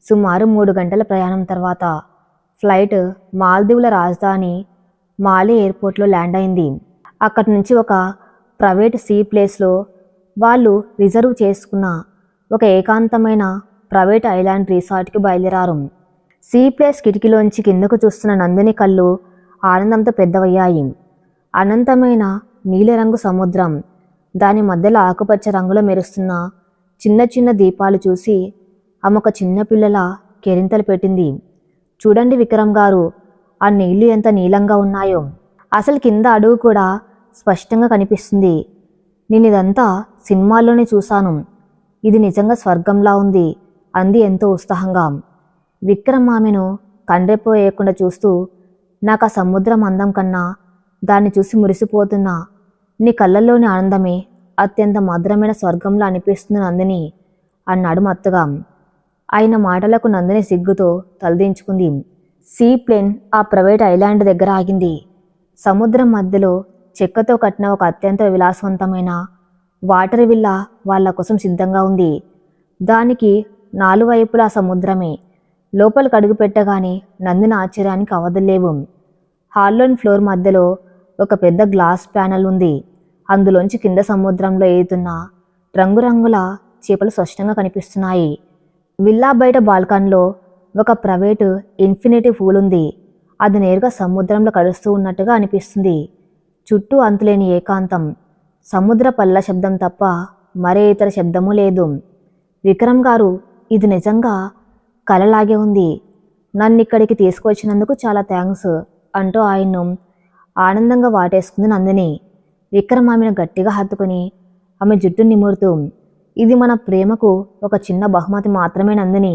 సుమారు 3 గంటల ప్రయాణం తర్వాత ఫ్లైట్ మాల్దీవుల రాజధాని మాలి ఎయిర్పోర్ట్లో ల్యాండ్ అయింది. అక్కడి నుంచి ఒక ప్రైవేట్ సీ ప్లేస్లో వాళ్ళు రిజర్వ్ చేసుకున్న ఒక ఏకాంతమైన ప్రైవేట్ ఐలాండ్ రిసార్ట్కి బయలుదేరారు. సీ ప్లేస్ కిటికీలోంచి కిందకు చూస్తున్న నందిని కళ్ళు ఆనందంతో పెద్దవయ్యాయి. అనంతమైన నీలిరంగు సముద్రం, దాని మధ్యలో ఆకుపచ్చ రంగులో మెరుస్తున్న చిన్న చిన్న దీపాలు చూసి ఆమె ఒక చిన్నపిల్లల కెరింతలు పెట్టింది. చూడండి విక్రమ్ గారు, ఆ నీళ్లు ఎంత నీలంగా ఉన్నాయో, అసలు కింద అడుగు కూడా స్పష్టంగా కనిపిస్తుంది. నేను ఇదంతా సినిమాల్లోనే చూశాను. ఇది నిజంగా స్వర్గంలా ఉంది అంది ఎంతో ఉత్సాహంగా. విక్రమ్ ఆమెను కండ్రెపోయేయకుండా చూస్తూ, నాకు ఆ సముద్రం అందం కన్నా దాన్ని చూసి మురిసిపోతున్నా నీ కళ్ళల్లోని ఆనందమే అత్యంత మధురమైన స్వర్గంలా అనిపిస్తుంది నందిని అన్నాడు మత్తుగా. ఆయన మాటలకు నందిని సిగ్గుతో తలదించుకుంది. సీ ప్లేన్ ఆ ప్రైవేట్ ఐలాండ్ దగ్గర ఆగింది. సముద్రం మధ్యలో చెక్కతో కట్టిన ఒక అత్యంత విలాసవంతమైన వాటర్ విల్లా వాళ్ళ కోసం సిద్ధంగా ఉంది. దానికి 4 వైపులా సముద్రమే. లోపలికి అడుగు పెట్టగానే నందిని ఆశ్చర్యానికి అవధులేవు. హాల్లోని ఫ్లోర్ మధ్యలో ఒక పెద్ద గ్లాస్ ప్యానెల్ ఉంది. అందులోంచి కింద సముద్రంలో ఈదుతున్న రంగురంగుల చేపలు స్పష్టంగా కనిపిస్తున్నాయి. విల్లా బయట బాల్కన్లో ఒక ప్రైవేటు ఇన్ఫినిటీ పూల్ ఉంది. అది నేరుగా సముద్రంలో కలుస్తూ ఉన్నట్టుగా అనిపిస్తుంది. చుట్టూ అంతులేని ఏకాంతం, సముద్ర పల్ల శబ్దం తప్ప మరే ఇతర శబ్దమూ లేదు. విక్రమ్ గారు, ఇది నిజంగా కలలాగే ఉంది. నన్ను ఇక్కడికి తీసుకొచ్చినందుకు చాలా థ్యాంక్స్ అంటూ ఆయన్ను ఆనందంగా వాటేసుకుంది నందిని. విక్రమ్ ఆమెను గట్టిగా హత్తుకుని ఆమె జుట్టు నిమురుతూ, ఇది మన ప్రేమకు ఒక చిన్న బహుమతి మాత్రమే నందిని.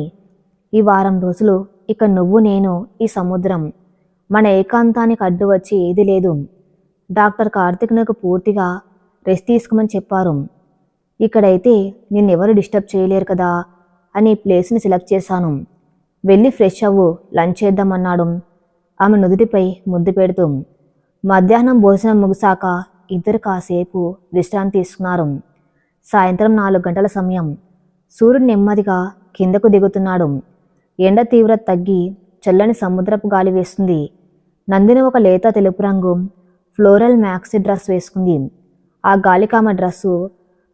ఈ వారం రోజులు ఇక నువ్వు నేను ఈ సముద్రం, మన ఏకాంతానికి అడ్డు వచ్చి ఏది లేదు. డాక్టర్ కార్తిక్ నాకు పూర్తిగా రెస్ట్ తీసుకోమని చెప్పారు. ఇక్కడైతే నిన్నెవరు డిస్టర్బ్ చేయలేరు కదా అని ఈ ప్లేస్ని సెలెక్ట్ చేశాను. వెళ్ళి ఫ్రెష్ అవ్వు, లంచ్ చేద్దామన్నాడు ఆమె నుదుటిపై ముద్దు పెడుతూ. మధ్యాహ్నం భోజనం ముగిశాక ఇద్దరు కాసేపు విశ్రాంతి తీసుకున్నారు. సాయంత్రం 4 గంటల సమయం. సూర్యుడు నెమ్మదిగా కిందకు దిగుతున్నాడు. ఎండ తీవ్రత తగ్గి చల్లని సముద్రపు గాలి వేస్తుంది. నందిని ఒక లేత తెలుపు రంగు ఫ్లోరల్ మ్యాక్సీ డ్రెస్ వేసుకుంది. ఆ గాలికి ఆమె డ్రెస్సు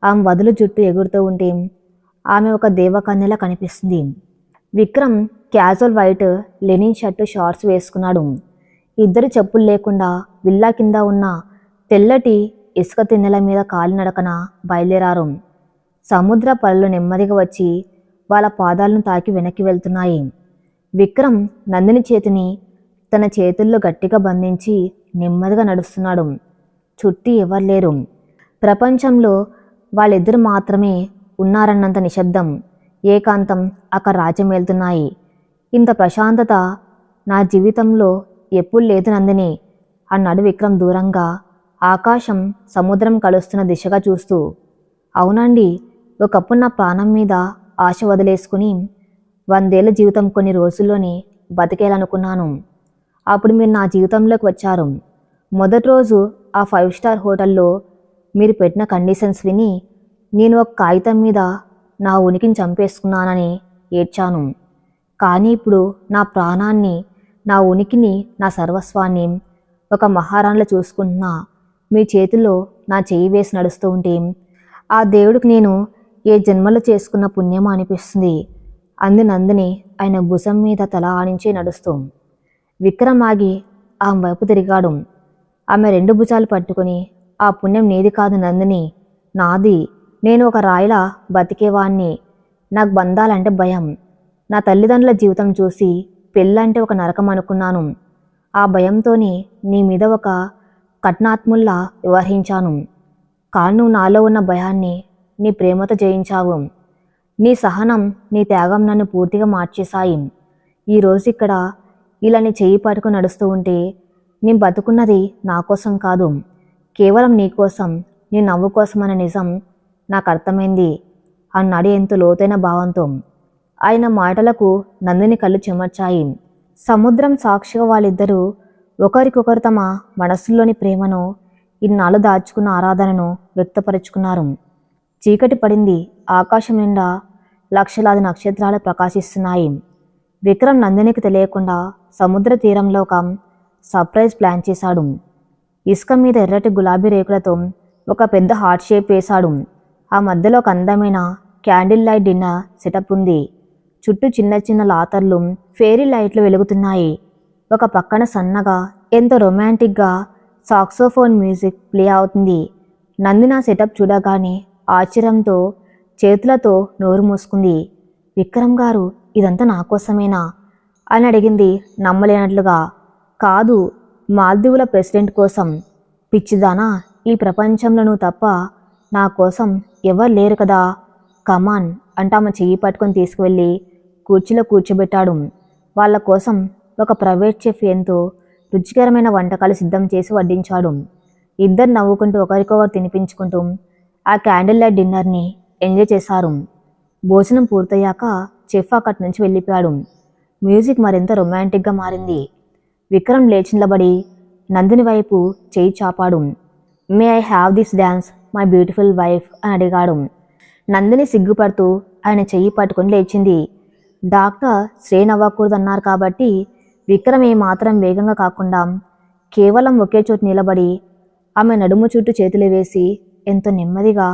ఆమె వదులు జుట్టు ఎగురుతూ ఉంటే ఆమె ఒక దేవకన్యలా కనిపిస్తుంది. Vikram casual white linen shirt, shorts వేసుకున్నాడు. ఇద్దరు చెప్పులు లేకుండా విల్లా కింద ఉన్న తెల్లటి ఇసుక తిన్నెల మీద కాలినడకన బయలుదేరారు. సముద్ర పళ్ళు నెమ్మదిగా వచ్చి వాళ్ళ పాదాలను తాకి వెనక్కి వెళ్తున్నాయి. విక్రమ్ నందిని చేతిని తన చేతుల్లో గట్టిగా బంధించి నెమ్మదిగా నడుస్తున్నాడు. చుట్టూ ఎవరు లేరు. ప్రపంచంలో వాళ్ళిద్దరు మాత్రమే ఉన్నారన్నంత నిశ్శబ్దం, ఏకాంతం అక్కడ రాజ్యమేలుతున్నాయి. ఇంత ప్రశాంతత నా జీవితంలో ఎప్పుడు లేదు నందిని అన్నాడు విక్రమ్ దూరంగా, ఆకాశం సముద్రం కలుస్తున్న దిశగా చూస్తూ. అవునండి, ఒకప్పుడు నా ప్రాణం మీద ఆశ వదిలేసుకుని 100 ఏళ్ల జీవితం కొన్ని రోజుల్లోనే బతికేయాలనుకున్నాను. అప్పుడు మీరు నా జీవితంలోకి వచ్చారు. మొదటి రోజు ఆ 5 స్టార్ హోటల్లో మీరు పెట్టిన కండిషన్స్ విని నేను ఒక కాగితం మీద నా ఉనికిని చంపేసుకున్నానని ఏడ్చాను. కానీ ఇప్పుడు నా ప్రాణాన్ని, నా ఉనికిని, నా సర్వస్వాన్ని ఒక మహారాణిలా చూసుకుంటున్నా మీ చేతిలో నా చెయ్యి వేసి నడుస్తూ ఉంటే ఆ దేవుడికి నేను ఏ జన్మలో చేసుకున్న పుణ్యమో అనిపిస్తుంది అంది నందిని ఆయన భుజం మీద తల ఆనించి నడుస్తూ. విక్రమ్ ఆగి ఆమె వైపు తిరిగాడు. ఆమె 2 భుజాలు పట్టుకుని, ఆ పుణ్యం నీది కాదు నందిని, నాది. నేను ఒక రాయిలా బతికేవాణ్ణి. నాకు బంధాలంటే భయం. నా తల్లిదండ్రుల జీవితం చూసి పెళ్ళంటే ఒక నరకం అనుకున్నాను. ఆ భయంతోనే నీ మీద ఒక కఠినాత్ముల్లా వ్యవహరించాను. కానీ నువ్వు నాలో ఉన్న భయాన్ని నీ ప్రేమతో జయించావు. నీ సహనం, నీ త్యాగం నన్ను పూర్తిగా మార్చేశాయి. ఈరోజు ఇక్కడ ఇలా నీ చెయ్యి పట్టుకుని నడుస్తూ ఉంటే నేను బతుకున్నది నా కోసం కాదు, కేవలం నీ కోసం, నీ నవ్వు కోసం అనే నిజం నాకు అర్థమైంది అన్నాడు ఎంతో లోతైన భావంతో. ఆయన మాటలకు నందిని కళ్ళు చెమర్చాయి. సముద్రం సాక్షిగా వాళ్ళిద్దరూ ఒకరికొకరు తమ మనస్సుల్లోని ప్రేమను, ఇన్నాళ్ళు దాచుకున్న ఆరాధనను వ్యక్తపరుచుకున్నారు. చీకటి పడింది. ఆకాశం నిండా లక్షలాది నక్షత్రాలు ప్రకాశిస్తున్నాయి. విక్రమ్ నందినికి తెలియకుండా సముద్ర తీరంలో ఒక సర్ప్రైజ్ ప్లాన్ చేశాడు. ఇసుక మీద ఎర్రటి గులాబీ రేకులతో ఒక పెద్ద హార్ట్ షేప్ వేశాడు. ఆ మధ్యలో ఒక అందమైన క్యాండిల్ లైట్ డిన్నర్ సెటప్ ఉంది. చుట్టూ చిన్న చిన్న లాతర్లు, ఫేరీ లైట్లు వెలుగుతున్నాయి. ఒక పక్కన సన్నగా ఎంతో రొమాంటిక్గా సాక్సోఫోన్ మ్యూజిక్ ప్లే అవుతుంది. నందిని ఆ సెటప్ చూడగానే ఆశ్చర్యంతో చేతులతో నోరు మూసుకుంది. విక్రమ్ గారు, ఇదంతా నా కోసమేనా అని అడిగింది నమ్మలేనట్లుగా. కాదు, మాల్దీవుల ప్రెసిడెంట్ కోసం. పిచ్చిదానా, ఈ ప్రపంచంలో నువ్వు తప్ప నా కోసం ఎవరు లేరు కదా. కమాన్ అంటూ ఆమె చెయ్యి పట్టుకొని తీసుకువెళ్ళి కుర్చీలో కూర్చోబెట్టాడు. వాళ్ళ కోసం ఒక ప్రైవేట్ చెఫ్ ఎంతో రుచికరమైన వంటకాలు సిద్ధం చేసి వడ్డించాడు. ఇద్దరు నవ్వుకుంటూ ఒకరికొకరు తినిపించుకుంటూ ఆ క్యాండిల్ లైట్ డిన్నర్ని ఎంజాయ్ చేశారు. భోజనం పూర్తయ్యాక చెఫ్ అక్కడి నుంచి వెళ్ళిపోయాడు. మ్యూజిక్ మరింత రొమాంటిక్గా మారింది. విక్రమ్ లేచి నిలబడి నందిని వైపు చేయి చాపాడు. May I have this dance my beautiful wife అని అడిగాడు. నందిని సిగ్గుపడుతూ ఆయన చెయ్యి పట్టుకొని లేచింది. డాక్టర్ స్ట్రెయిన్ అవ్వకూడదన్నారు కాబట్టి విక్రమ్ ఏమాత్రం వేగంగా కాకుండా కేవలం ఒకే చోటు నిలబడి ఆమె నడుము చుట్టూ చేతులు వేసి ఎంతో నెమ్మదిగా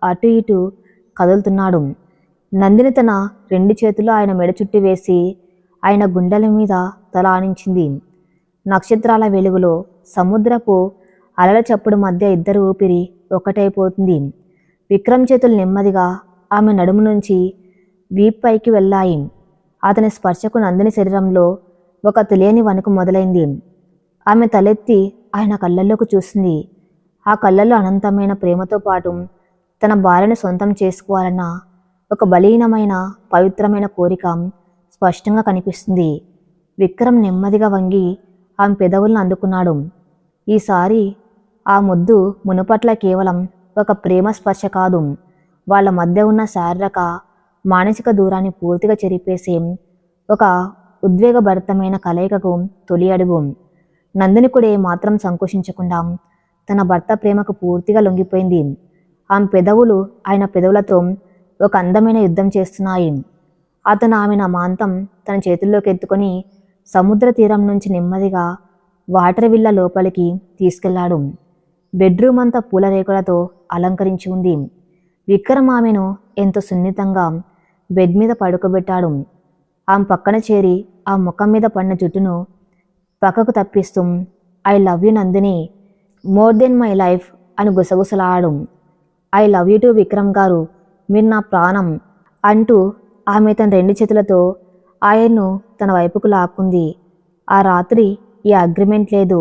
అటు ఇటు కదులుతున్నాడు. నందిని తన 2 చేతులు ఆయన మెడ చుట్టూ వేసి ఆయన గుండెల మీద తల ఆనించింది. నక్షత్రాల వెలుగులో సముద్రపు అలల చప్పుడు మధ్య ఇద్దరు ఊపిరి ఒక్కటైపోతుంది. విక్రమ్ చేతులు నెమ్మదిగా ఆమె నడుము నుంచి వీప్ పైకి వెళ్ళాయి. అతని స్పర్శకు నందిని శరీరంలో ఒక తెలియని వణుకు మొదలైంది. ఆమె తలెత్తి ఆయన కళ్ళల్లోకి చూసింది. ఆ కళ్ళల్లో అనంతమైన ప్రేమతో పాటు తన భార్యను సొంతం చేసుకోవాలన్న ఒక బలీనమైన పవిత్రమైన కోరిక స్పష్టంగా కనిపిస్తుంది. విక్రమ్ నెమ్మదిగా వంగి ఆమె పెదవులను అందుకున్నాడు. ఈసారి ఆ ముద్దు మునుపట్ల కేవలం ఒక ప్రేమ స్పర్శ కాదు, వాళ్ళ మధ్య ఉన్న శారీరక మానసిక దూరాన్ని పూర్తిగా చెరిపేసే ఒక ఉద్వేగభరితమైన కలయికకు తొలి అడుగు. నందిని కూడా ఏమాత్రం సంకోచించకుండా తన భర్త ప్రేమకు పూర్తిగా లొంగిపోయింది. ఆమె పెదవులు ఆయన పెదవులతో ఒక అందమైన యుద్ధం చేస్తున్నాయి. అతను ఆమెను అమాంతం తన చేతుల్లోకి ఎత్తుకొని సముద్ర తీరం నుంచి నెమ్మదిగా వాటర్ విల్ల లోపలికి తీసుకెళ్లాడు. బెడ్రూమ్ అంతా పూల రేకులతో అలంకరించి ఉంది. విక్రమ్ ఆమెను ఎంతో సున్నితంగా బెడ్ మీద పడుకోబెట్టాడు. ఆమె పక్కన చేరి ఆ ముఖం మీద పడిన జుట్టును పక్కకు తప్పిస్తూ I love you Nandini, more than my life అని గుసగుసలాడు. I love you too Vikram garu, మీరు నా ప్రాణం అంటూ ఆమె తన 2 చేతులతో ఆయన్ను తన వైపుకు లాక్కుంది. ఆ రాత్రి ఏ అగ్రిమెంట్ లేదు,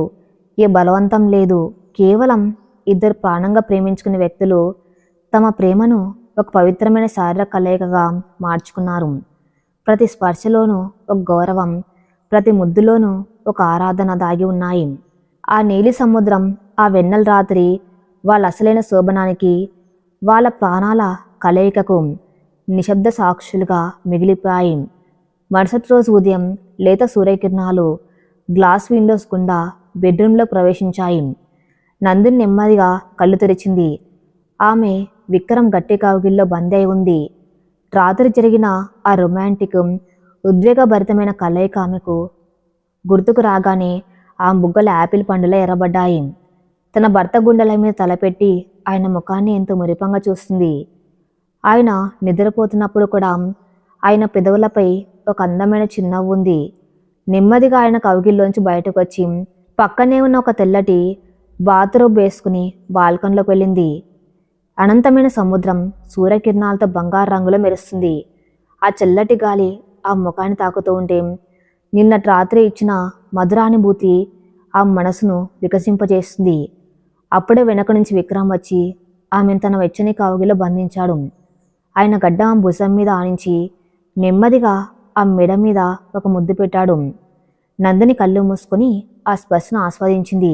ఏ బలవంతం లేదు, కేవలం ఇద్దరు ప్రాణంగా ప్రేమించుకునే వ్యక్తులు తమ ప్రేమను ఒక పవిత్రమైన శారీరక కలయికగా మార్చుకున్నారు. ప్రతి స్పర్శలోనూ ఒక గౌరవం, ప్రతి ముద్దులోనూ ఒక ఆరాధన దాగి ఉన్నాయి. ఆ నీలి సముద్రం, ఆ వెన్నెల రాత్రి వాళ్ళ అసలైన శోభనానికి, వాళ్ళ ప్రాణాల కలయికకు నిశ్శబ్ద సాక్షులుగా మిగిలిపోయాయి. మరుసటి రోజు ఉదయం లేత సూర్యకిరణాలు గ్లాస్ విండోస్ గుండా బెడ్రూమ్లో ప్రవేశించాయి. నందిని నెమ్మదిగా కళ్ళు తెరిచింది. ఆమె విక్రమ్ గట్టి కౌగిల్లో బందీ అయి ఉంది. రాత్రి జరిగిన ఆ రొమాంటిక్, ఉద్వేగభరితమైన కలయిక ఆమెకు గుర్తుకు రాగానే ఆ బుగ్గలు యాపిల్ పండులా ఎర్రబడ్డాయి. తన భర్త గుండెల మీద తలపెట్టి ఆయన ముఖాన్ని ఎంతో మురిపంగా చూస్తుంది. ఆయన నిద్రపోతున్నప్పుడు కూడా ఆయన పెదవులపై ఒక అందమైన చిరునవ్వు ఉంది. నెమ్మదిగా ఆయన కౌగిల్లోంచి బయటకు వచ్చి పక్కనే ఉన్న ఒక తెల్లటి బాత్రూబ్ వేసుకుని బాల్కన్లోకి వెళ్ళింది. అనంతమైన సముద్రం సూర్యకిరణాలతో బంగారు రంగులో మెరుస్తుంది. ఆ చల్లటి గాలి ఆ ముఖాన్ని తాకుతూ ఉంటే నిన్నటి రాత్రి ఇచ్చిన మధురానుభూతి ఆ మనసును వికసింపజేస్తుంది. అప్పుడే వెనక నుంచి విక్రమ్ వచ్చి ఆమెను తన వెచ్చని కౌగిలో బంధించాడు. ఆయన గడ్డ భుజం మీద ఆనించి నెమ్మదిగా ఆ మెడ మీద ఒక ముద్దు పెట్టాడు. నందిని కళ్ళు మూసుకొని ఆ స్పర్శను ఆస్వాదించింది.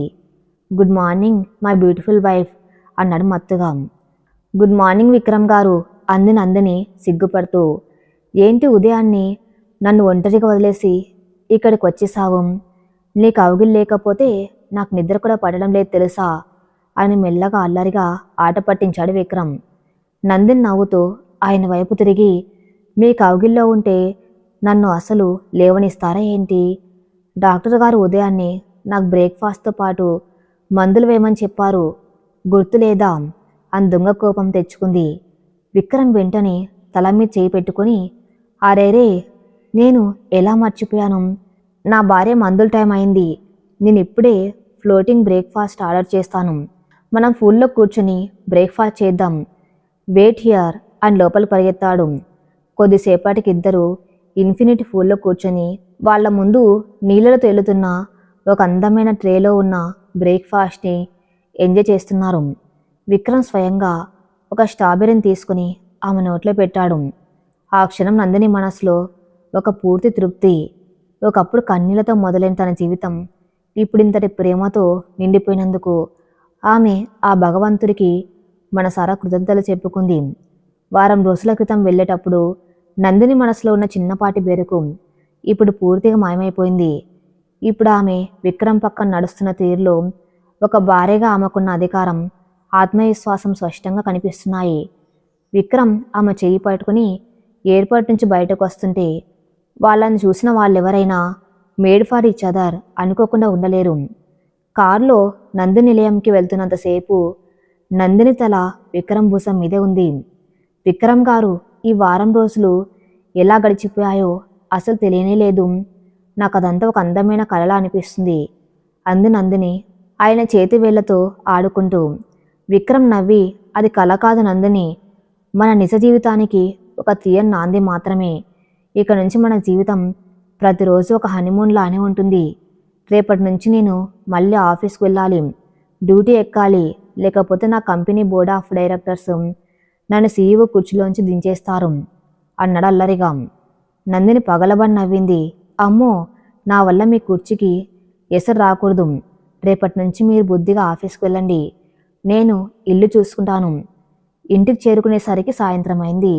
Good morning my beautiful wife అన్నాడు మత్తుగా. గుడ్ మార్నింగ్ విక్రమ్ గారు అంది నందిని సిగ్గుపడుతూ. ఏంటి ఉదయాన్ని నన్ను ఒంటరిగా వదిలేసి ఇక్కడికి వచ్చేసావు? నీ కౌగిల్ లేకపోతే నాకు నిద్ర కూడా పడడం లేదు తెలుసా అని మెల్లగా అల్లరిగా ఆట పట్టించాడు విక్రమ్. నందిని నవ్వుతూ ఆయన వైపు తిరిగి, మీ కౌగిల్లో ఉంటే నన్ను అసలు లేవనిస్తారా ఏంటి? డాక్టర్ గారు ఉదయాన్నే నాకు బ్రేక్ఫాస్ట్తో పాటు మందులు వేయమని చెప్పారు, గుర్తులేదా అని దొంగ కోపం తెచ్చుకుంది. విక్రమ్ వెంటనే తల మీద చేయి పెట్టుకుని, అరేరే నేను ఎలా మర్చిపోయాను? నా భార్య మందుల టైం అయింది. నేను ఇప్పుడే ఫ్లోటింగ్ బ్రేక్ఫాస్ట్ ఆర్డర్ చేస్తాను. మనం ఫుల్లో కూర్చొని బ్రేక్ఫాస్ట్ చేద్దాం. వెయిట్ హియర్ అని లోపల పరిగెత్తాడు. కొద్దిసేపటికి ఇద్దరు ఇన్ఫినిటీ పూల్లో కూర్చొని వాళ్ళ ముందు నీళ్ళలో తేలుతున్న ఒక అందమైన ట్రేలో ఉన్న బ్రేక్ఫాస్ట్ని ఎంజాయ్ చేస్తున్నారు. విక్రమ్ స్వయంగా ఒక స్ట్రాబెర్రీని తీసుకుని ఆమె నోట్లో పెట్టాడు. ఆ క్షణం నందిని మనసులో ఒక పూర్తి తృప్తి. ఒకప్పుడు కన్నీళ్లతో మొదలైన తన జీవితం ఇప్పుడు ఇంతటి ప్రేమతో నిండిపోయినందుకు ఆమె ఆ భగవంతుడికి మనసారా కృతజ్ఞతలు చెప్పుకుంది. వారం రోజుల క్రితం వెళ్ళేటప్పుడు నందిని మనసులో ఉన్న చిన్నపాటి బెరుకు ఇప్పుడు పూర్తిగా మాయమైపోయింది. ఇప్పుడు ఆమె విక్రమ్ పక్కన నడుస్తున్న తీరులో ఒక భార్యగా ఆమెకున్న అధికారం, ఆత్మవిశ్వాసం స్పష్టంగా కనిపిస్తున్నాయి. విక్రమ్ ఆమె చేయి పట్టుకుని ఎయిర్పోర్ట్ నుంచి బయటకు వస్తుంటే వాళ్ళని చూసిన వాళ్ళెవరైనా మేడ్ ఫర్ ఈచ్ అదర్ అనుకోకుండా ఉండలేరు. కారులో నంది నిలయంకి వెళ్తున్నంతసేపు నందిని తల విక్రమ్ భుజం మీదే ఉంది. విక్రమ్ గారు ఈ వారం రోజులు ఎలా గడిచిపోయాయో అసలు తెలియనే లేదు. నాకు అదంతా ఒక అందమైన కలలా అనిపిస్తుంది అంది నందిని ఆయన చేతి వేళ్లతో ఆడుకుంటూ. విక్రమ్ నవ్వి, అది కల కాదు నందిని, మన నిజ జీవితానికి ఒక తీయని నాంది మాత్రమే. ఇక నుంచి మన జీవితం ప్రతిరోజు ఒక హనీమూన్ లానే ఉంటుంది. రేపటి నుంచి నేను మళ్ళీ ఆఫీస్కి వెళ్ళాలి, డ్యూటీ ఎక్కాలి, లేకపోతే నా కంపెనీ బోర్డ్ ఆఫ్ డైరెక్టర్స్ నన్ను సీఈఓ కుర్చీలోంచి దించేస్తారు అన్నాడు అల్లరిగా. నందిని పగలబడి నవ్వింది. అమ్మో, నా వల్ల మీ కుర్చీకి ఎసరు రాకూడదు. రేపటి నుంచి మీరు బుద్ధిగా ఆఫీస్కి వెళ్ళండి, నేను ఇల్లు చూసుకుంటాను. ఇంటికి చేరుకునేసరికి సాయంత్రం అయింది.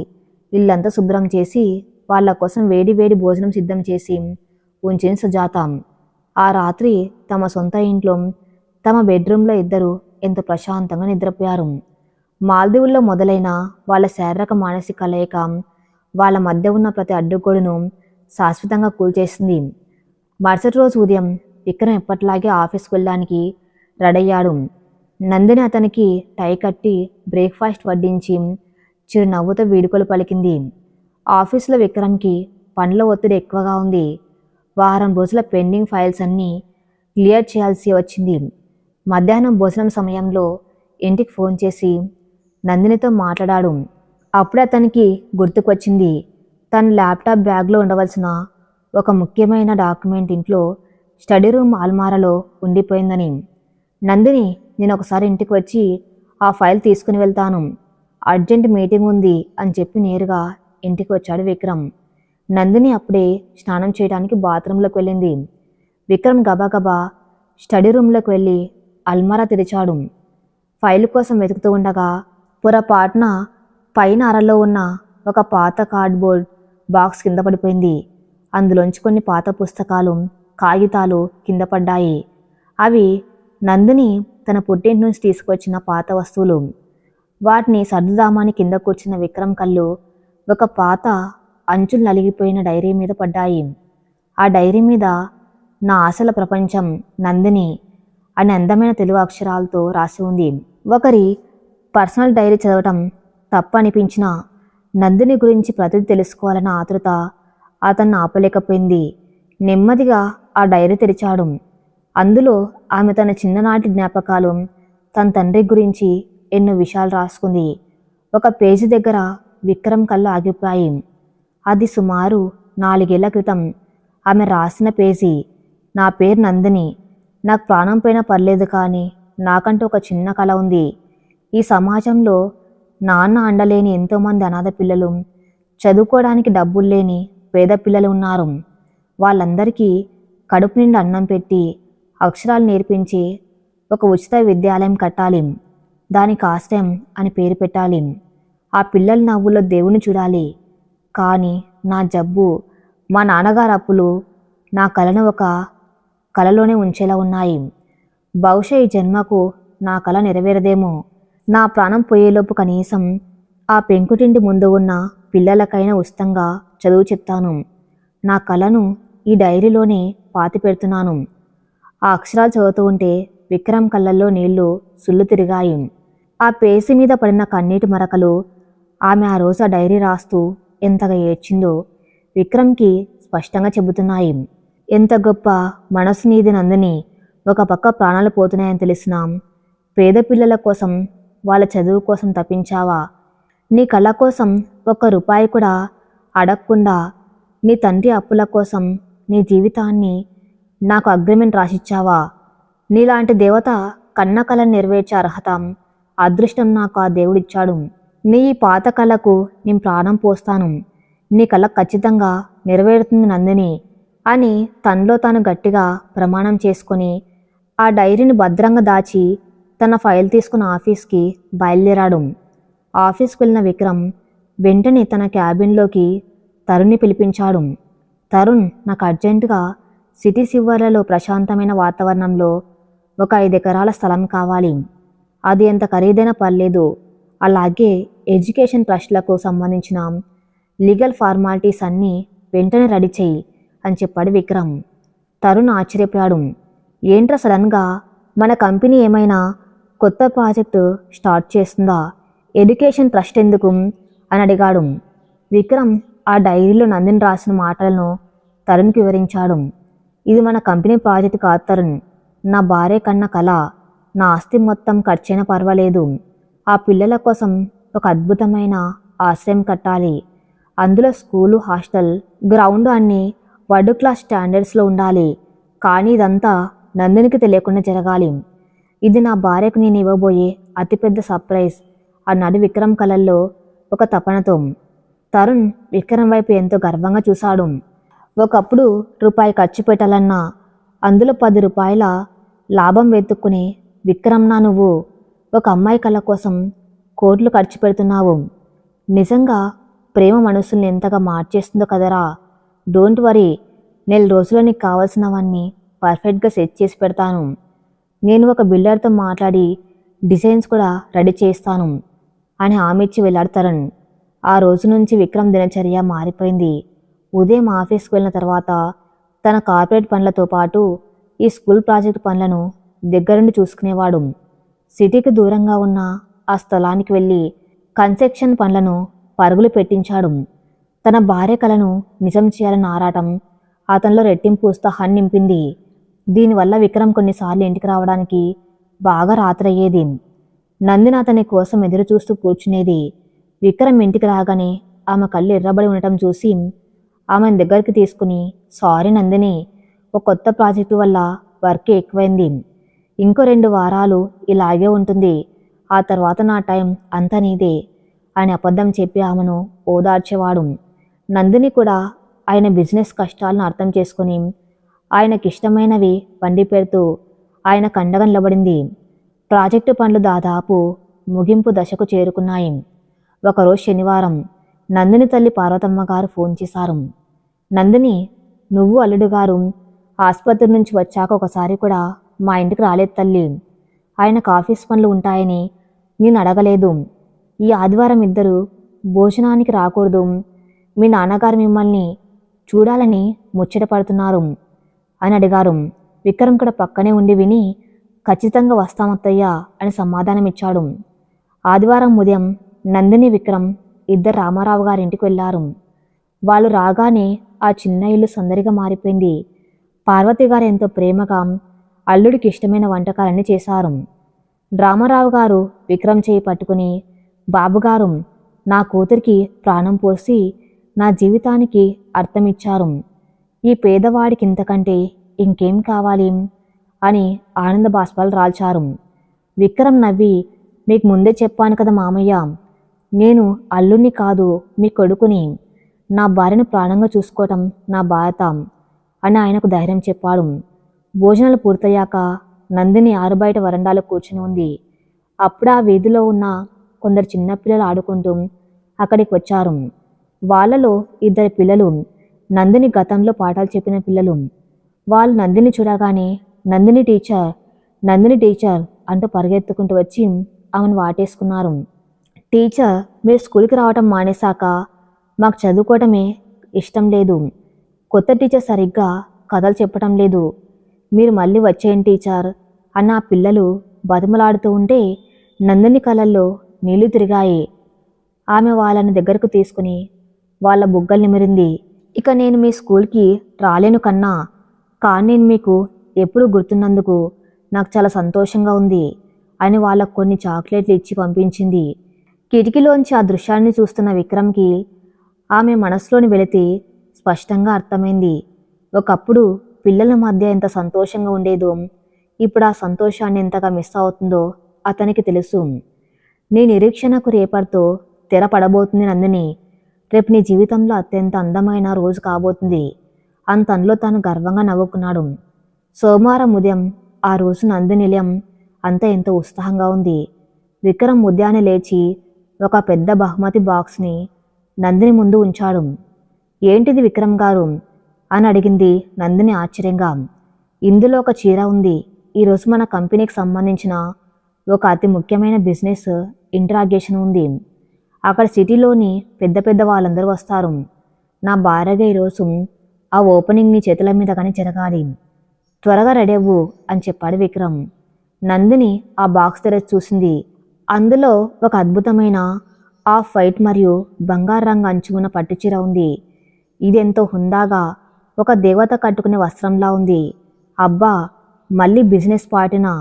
ఇల్లంతా శుభ్రం చేసి వాళ్ళ కోసం వేడి వేడి భోజనం సిద్ధం చేసి ఉంచింది సుజాత. ఆ రాత్రి తమ సొంత ఇంట్లో తమ బెడ్రూమ్లో ఇద్దరు ఎంతో ప్రశాంతంగా నిద్రపోయారు. మాల్దీవుల్లో మొదలైన వాళ్ళ శారీరక మానసిక కలయిక వాళ్ళ మధ్య ఉన్న ప్రతి అడ్డుగోడును శాశ్వతంగా కూల్చేసింది. మరుసటి రోజు ఉదయం విక్రమ్ ఎప్పట్లాగే ఆఫీస్కి వెళ్ళడానికి రెడీ అయ్యాడు. నందిని అతనికి టై కట్టి బ్రేక్ఫాస్ట్ వడ్డించి చిరునవ్వుతో వీడుకోలు పలికింది. ఆఫీసులో విక్రమ్కి పనుల ఒత్తిడి ఎక్కువగా ఉంది. వారం రోజుల పెండింగ్ ఫైల్స్ అన్నీ క్లియర్ చేయాల్సి వచ్చింది. మధ్యాహ్నం భోజనం సమయంలో ఇంటికి ఫోన్ చేసి నందినితో మాట్లాడాడు. అప్పుడే అతనికి గుర్తుకొచ్చింది, తన ల్యాప్టాప్ బ్యాగ్లో ఉండవలసిన ఒక ముఖ్యమైన డాక్యుమెంట్ ఇంట్లో స్టడీ రూమ్ అల్మారాలో ఉండిపోయిందని. నందిని, నేను ఒకసారి ఇంటికి వచ్చి ఆ ఫైల్ తీసుకుని వెళ్తాను, అర్జెంట్ మీటింగ్ ఉంది అని చెప్పి నేరుగా ఇంటికి వచ్చాడు విక్రమ్. నందిని అప్పుడే స్నానం చేయడానికి బాత్రూంలోకి వెళ్ళింది. విక్రమ్ గబగబా స్టడీ రూమ్లోకి వెళ్ళి అల్మారా తెరిచాడు. ఫైల్ కోసం వెతుకుతూ ఉండగా పొరపాటున పైన అరలో ఉన్న ఒక పాత కార్డ్బోర్డ్ బాక్స్ కింద పడిపోయింది. అందులోంచి కొన్ని పాత పుస్తకాలు, కాగితాలు కింద పడ్డాయి. అవి నందిని తన పుట్టింటి నుంచి తీసుకొచ్చిన పాత వస్తువులు. వాటిని సర్దుదామని కింద కూర్చున్న విక్రమ్ కళ్ళు ఒక పాత అంచులు నలిగిపోయిన డైరీ మీద పడ్డాయి. ఆ డైరీ మీద నా ఆశల ప్రపంచం నందిని అని అందమైన తెలుగు అక్షరాలతో రాసి ఉంది. ఒకరి పర్సనల్ డైరీ చదవటం తప్పనిపించినా నందిని గురించి ప్రతిదీ తెలుసుకోవాలన్న ఆతృత అతన్ని ఆపలేకపోయింది. నెమ్మదిగా ఆ డైరీ తెరిచాడు. అందులో ఆమె తన చిన్ననాటి జ్ఞాపకాలు, తన తండ్రి గురించి ఎన్నో విషయాలు రాసుకుంది. ఒక పేజీ దగ్గర విక్రమ్ కళ్ళు ఆగిపోయాయి. అది సుమారు 4 ఏళ్ల క్రితం ఆమె రాసిన పేజీ. నా పేరు నందిని. నాకు ప్రాణం పోయినా పర్లేదు, కానీ నాకంటూ ఒక చిన్న కళ ఉంది. ఈ సమాజంలో నాన్న అండలేని ఎంతోమంది అనాథ పిల్లలు, చదువుకోవడానికి డబ్బులు లేని పేద పిల్లలు ఉన్నారు. వాళ్ళందరికీ కడుపు నిండా అన్నం పెట్టి అక్షరాలు నేర్పించి ఒక ఉచిత విద్యాలయం కట్టాలి. దానికి ఆశ్రయం అని పేరు పెట్టాలి. ఆ పిల్లల నవ్వుల్లో దేవుని చూడాలి. కానీ నా జబ్బు, మా నాన్నగారు అప్పులు నా కలను ఒక కలలోనే ఉంచేలా ఉన్నాయి. బహుశా ఈ జన్మకు నా కల నెరవేరదేమో. నా ప్రాణం పోయేలోపు కనీసం ఆ పెంకుటింటి ముందు ఉన్న పిల్లలకైనా ఉచితంగా చదువు చెప్తాను. నా కలను ఈ డైరీలోనే పాతి పెడుతున్నాను. ఆ అక్షరాలు చదువుతూ ఉంటే విక్రమ్ కళ్ళల్లో నీళ్లు సుళ్ళు తిరిగాయి. ఆ పేజీ మీద పడిన కన్నీటి మరకలు ఆమె ఆ రోజు ఆ డైరీ రాస్తూ ఎంతగా ఏడ్చిందో విక్రమ్కి స్పష్టంగా చెబుతున్నాయి. ఎంత గొప్ప మనసు నీది నందిని. ఒక పక్క ప్రాణాలు పోతున్నాయని తెలిసినా పేద పిల్లల కోసం, వాళ్ళ చదువు కోసం తప్పించావా? నీ కళ కోసం ₹1 కూడా అడగకుండా నీ తండ్రి అప్పుల కోసం నీ జీవితాన్ని నాకు అగ్రిమెంట్ రాసిచ్చావా? నీలాంటి దేవత కన్న కళను నెరవేర్చే అర్హత, అదృష్టం నాకు ఆ దేవుడిచ్చాడు. నీ పాత కళకు నేను ప్రాణం పోస్తాను. నీ కళ ఖచ్చితంగా నెరవేరుతుంది నందిని అని తనలో తాను గట్టిగా ప్రమాణం చేసుకొని ఆ డైరీని భద్రంగా దాచి తన ఫైల్ తీసుకున్న ఆఫీస్కి బయలుదేరాడు. ఆఫీస్కి వెళ్ళిన విక్రమ్ వెంటనే తన క్యాబిన్లోకి తరుణ్ని పిలిపించాడు. తరుణ్, నాకు అర్జెంటుగా సిటీ శివార్లలో ప్రశాంతమైన వాతావరణంలో ఒక 5 ఎకరాల స్థలం కావాలి. అది ఎంత ఖరీదైనా పర్లేదు. అలాగే ఎడ్యుకేషన్ ట్రస్ట్లకు సంబంధించిన లీగల్ ఫార్మాలిటీస్ అన్నీ వెంటనే రెడీ చెయ్యి అని చెప్పాడు విక్రమ్. తరుణ్ ఆశ్చర్యపోయాడు. ఏంట్రా సడన్గా మన కంపెనీ ఏమైనా కొత్త ప్రాజెక్టు స్టార్ట్ చేస్తుందా? ఎడ్యుకేషన్ ట్రస్ట్ ఎందుకు అని అడిగాడు. విక్రమ్ ఆ డైరీలో నందిని రాసిన మాటలను తరుణ్కి వివరించాడు. ఇది మన కంపెనీ ప్రాజెక్టు కాదు తరుణ్. నా భార్య కన్న కళ. నా ఆస్తి మొత్తం ఖర్చైనా పర్వాలేదు. ఆ పిల్లల కోసం ఒక అద్భుతమైన ఆశ్రయం కట్టాలి. అందులో స్కూలు, హాస్టల్, గ్రౌండ్ అన్నీ వరల్డ్ క్లాస్ స్టాండర్డ్స్లో ఉండాలి. కానీ ఇదంతా నందినికి తెలియకుండా జరగాలి. ఇది నా భార్యకు నేను ఇవ్వబోయే అతిపెద్ద సర్ప్రైజ్ అన్నాడు విక్రమ్ కళల్లో ఒక తపనతో. తరుణ్ విక్రమ్ వైపు ఎంతో గర్వంగా చూశాడు. ఒకప్పుడు ₹1 ఖర్చు పెట్టాలన్నా అందులో ₹10 లాభం వెతుక్కునే విక్రమ్నా నువ్వు? ఒక అమ్మాయి కళ కోసం కోట్లు ఖర్చు పెడుతున్నావు. నిజంగా ప్రేమ మనసుల్ని ఎంతగా మార్చేస్తుందో కదరా. డోంట్ వరీ, 4 రోజుల్లో నీకు కావాల్సినవన్నీ పర్ఫెక్ట్గా సెట్ చేసి పెడతాను. నేను ఒక బిల్డర్తో మాట్లాడి డిజైన్స్ కూడా రెడీ చేస్తాను అని హామీ ఇచ్చి వెళ్ళాడు తరుణ్. ఆ రోజు నుంచి విక్రమ్ దినచర్య మారిపోయింది. ఉదయం ఆఫీస్కి వెళ్ళిన తర్వాత తన కార్పొరేట్ పనులతో పాటు ఈ స్కూల్ ప్రాజెక్టు పనులను దగ్గరుండి చూసుకునేవాడు. సిటీకి దూరంగా ఉన్న ఆ స్థలానికి వెళ్ళి కన్స్ట్రక్షన్ పనులను పరుగులు పెట్టించాడు. తన భార్య కలను నిజం చేయాలన్న ఆరాటం అతనిలో రెట్టింపు ఉత్సాహాన్ని నింపింది. దీనివల్ల విక్రమ్ కొన్నిసార్లు ఇంటికి రావడానికి బాగా రాత్రయ్యేది. నందిని అతని కోసం ఎదురు చూస్తూ కూర్చునేది. విక్రమ్ ఇంటికి రాగానే ఆమె కళ్ళు ఎర్రబడి ఉండటం చూసి ఆమెను దగ్గరికి తీసుకుని, సారీ నందిని, ఒక కొత్త ప్రాజెక్టు వల్ల వర్క్ ఎక్కువైంది. ఇంకో 2 వారాలు ఇలాగే ఉంటుంది. ఆ తర్వాత నా టైం అంతా నీదే. అని అబద్ధం చెప్పి ఆమెను ఓదార్చేవాడు. నందిని కూడా ఆయన బిజినెస్ కష్టాలను అర్థం చేసుకుని ఆయనకిష్టమైనవి వండి పెడుతూ ఆయన కండగా నిలబడింది. ప్రాజెక్టు పనులు దాదాపు ముగింపు దశకు చేరుకున్నాయి. ఒకరోజు శనివారం నందిని తల్లి పార్వతమ్మ గారు ఫోన్ చేశారు. నందిని, నువ్వు అల్లుడు గారు ఆసుపత్రి నుంచి వచ్చాక ఒకసారి కూడా మా ఇంటికి రాలేదు తల్లి. ఆయనకు ఆఫీస్ పనులు ఉంటాయని నేను అడగలేదు. ఈ ఆదివారం ఇద్దరు భోజనానికి రాకూడదు. మీ నాన్నగారు మిమ్మల్ని చూడాలని ముచ్చట పడుతున్నారు అని అడిగారు. విక్రమ్ కూడా పక్కనే ఉండి విని ఖచ్చితంగా వస్తామత్తయ్యా అని సమాధానం ఇచ్చాడు. ఆదివారం ఉదయం నందిని, విక్రమ్ ఇద్దరు రామారావు గారింటికి వెళ్ళారు. వాళ్ళు రాగానే ఆ చిన్న ఇల్లు సందడిగా మారిపోయింది. పార్వతి గారు ఎంతో ప్రేమగా అల్లుడికి ఇష్టమైన వంటకాలన్నీ చేశారు. రామారావు గారు విక్రమ్ చేయి పట్టుకుని, బాబుగారు, నా కూతురికి ప్రాణం పోసి నా జీవితానికి అర్థమిచ్చారు. ఈ పేదవాడికి ఇంతకంటే ఇంకేం కావాలి అని ఆనంద బాష్పాలు రాల్చారు. విక్రమ్ నవ్వి, మీకు ముందే చెప్పాను కదా మామయ్య, నేను అల్లుణ్ణి కాదు మీ కొడుకుని. నా భార్యను ప్రాణంగా చూసుకోవటం నా బాధ్యత అని ఆయనకు ధైర్యం చెప్పాడు. భోజనాలు పూర్తయ్యాక నందిని ఆరుబయట వరండాలో కూర్చుని ఉంది. అప్పుడు ఆ వీధిలో ఉన్న కొందరు చిన్నపిల్లలు ఆడుకుంటూ అక్కడికి వచ్చారు. వాళ్ళలో ఇద్దరు పిల్లలు నందిని గతంలో పాఠాలు చెప్పిన పిల్లలు. వాళ్ళు నందిని చూడగానే నందిని టీచర్, నందిని టీచర్ అంటూ పరిగెత్తుకుంటూ వచ్చి ఆమెను వాటేసుకున్నారు. టీచర్, మీరు స్కూల్కి రావటం మానేశాక మాకు చదువుకోవటమే ఇష్టం లేదు. కొత్త టీచర్ సరిగ్గా కథలు చెప్పటం లేదు. మీరు మళ్ళీ వచ్చేయండి టీచర్ అన్న ఆ పిల్లలు బతిమలాడుతూ ఉంటే నందిని కళ్ళల్లో నీళ్లు తిరిగాయి. ఆమె వాళ్ళని దగ్గరకు తీసుకుని వాళ్ళ బుగ్గలు నిమిరింది. ఇక నేను మీ స్కూల్కి రాలేను కన్నా, కానీ నేను మీకు ఎప్పుడు గుర్తున్నందుకు నాకు చాలా సంతోషంగా ఉంది అని వాళ్ళకు కొన్ని చాక్లెట్లు ఇచ్చి పంపించింది. కిటికీలోంచి ఆ దృశ్యాన్ని చూస్తున్న విక్రమ్కి ఆమె మనసులోని వెళితే స్పష్టంగా అర్థమైంది. ఒకప్పుడు పిల్లల మధ్య ఎంత సంతోషంగా ఉండేదో ఇప్పుడు ఆ సంతోషాన్ని ఎంతగా మిస్ అవుతుందో అతనికి తెలుసు. నీ నిరీక్షణకు రేపటితో తెర పడబోతుంది నందిని. రేపు నీ జీవితంలో అత్యంత అందమైన రోజు కాబోతుంది. అంతలో తాను గర్వంగా నవ్వుకున్నాడు. సోమవారం ఉదయం ఆ రోజు నందిని నిలయం అంతా ఎంతో ఉత్సాహంగా ఉంది. విక్రమ్ ఉదయాన్నే లేచి ఒక పెద్ద బహుమతి బాక్స్ని నందిని ముందు ఉంచాడు. ఏంటిది విక్రమ్ గారు అని అడిగింది నందిని ఆశ్చర్యంగా. ఇందులో ఒక చీర ఉంది. ఈరోజు మన కంపెనీకి సంబంధించిన ఒక అతి ముఖ్యమైన బిజినెస్ ఇంట్రాగేషన్ ఉంది. అక్కడ సిటీలోని పెద్ద పెద్ద వాళ్ళందరూ వస్తారు. నా భార్యగా ఈరోజు ఆ ఓపెనింగ్ నీ చేతుల మీద కానీ జరగాలి. త్వరగా రెడీ అవ్వు అని చెప్పాడు విక్రమ్. నందిని ఆ బాక్స్ తెరచి చూసింది. అందులో ఒక అద్భుతమైన ఆఫ్ వైట్ మరియు బంగారు రంగు అంచు ఉన్న పట్టుచీర ఉంది. ఇది ఎంతో హుందాగా ఒక దేవత కట్టుకునే వస్త్రంలా ఉంది. అబ్బా, మళ్ళీ బిజినెస్ పార్టీనా?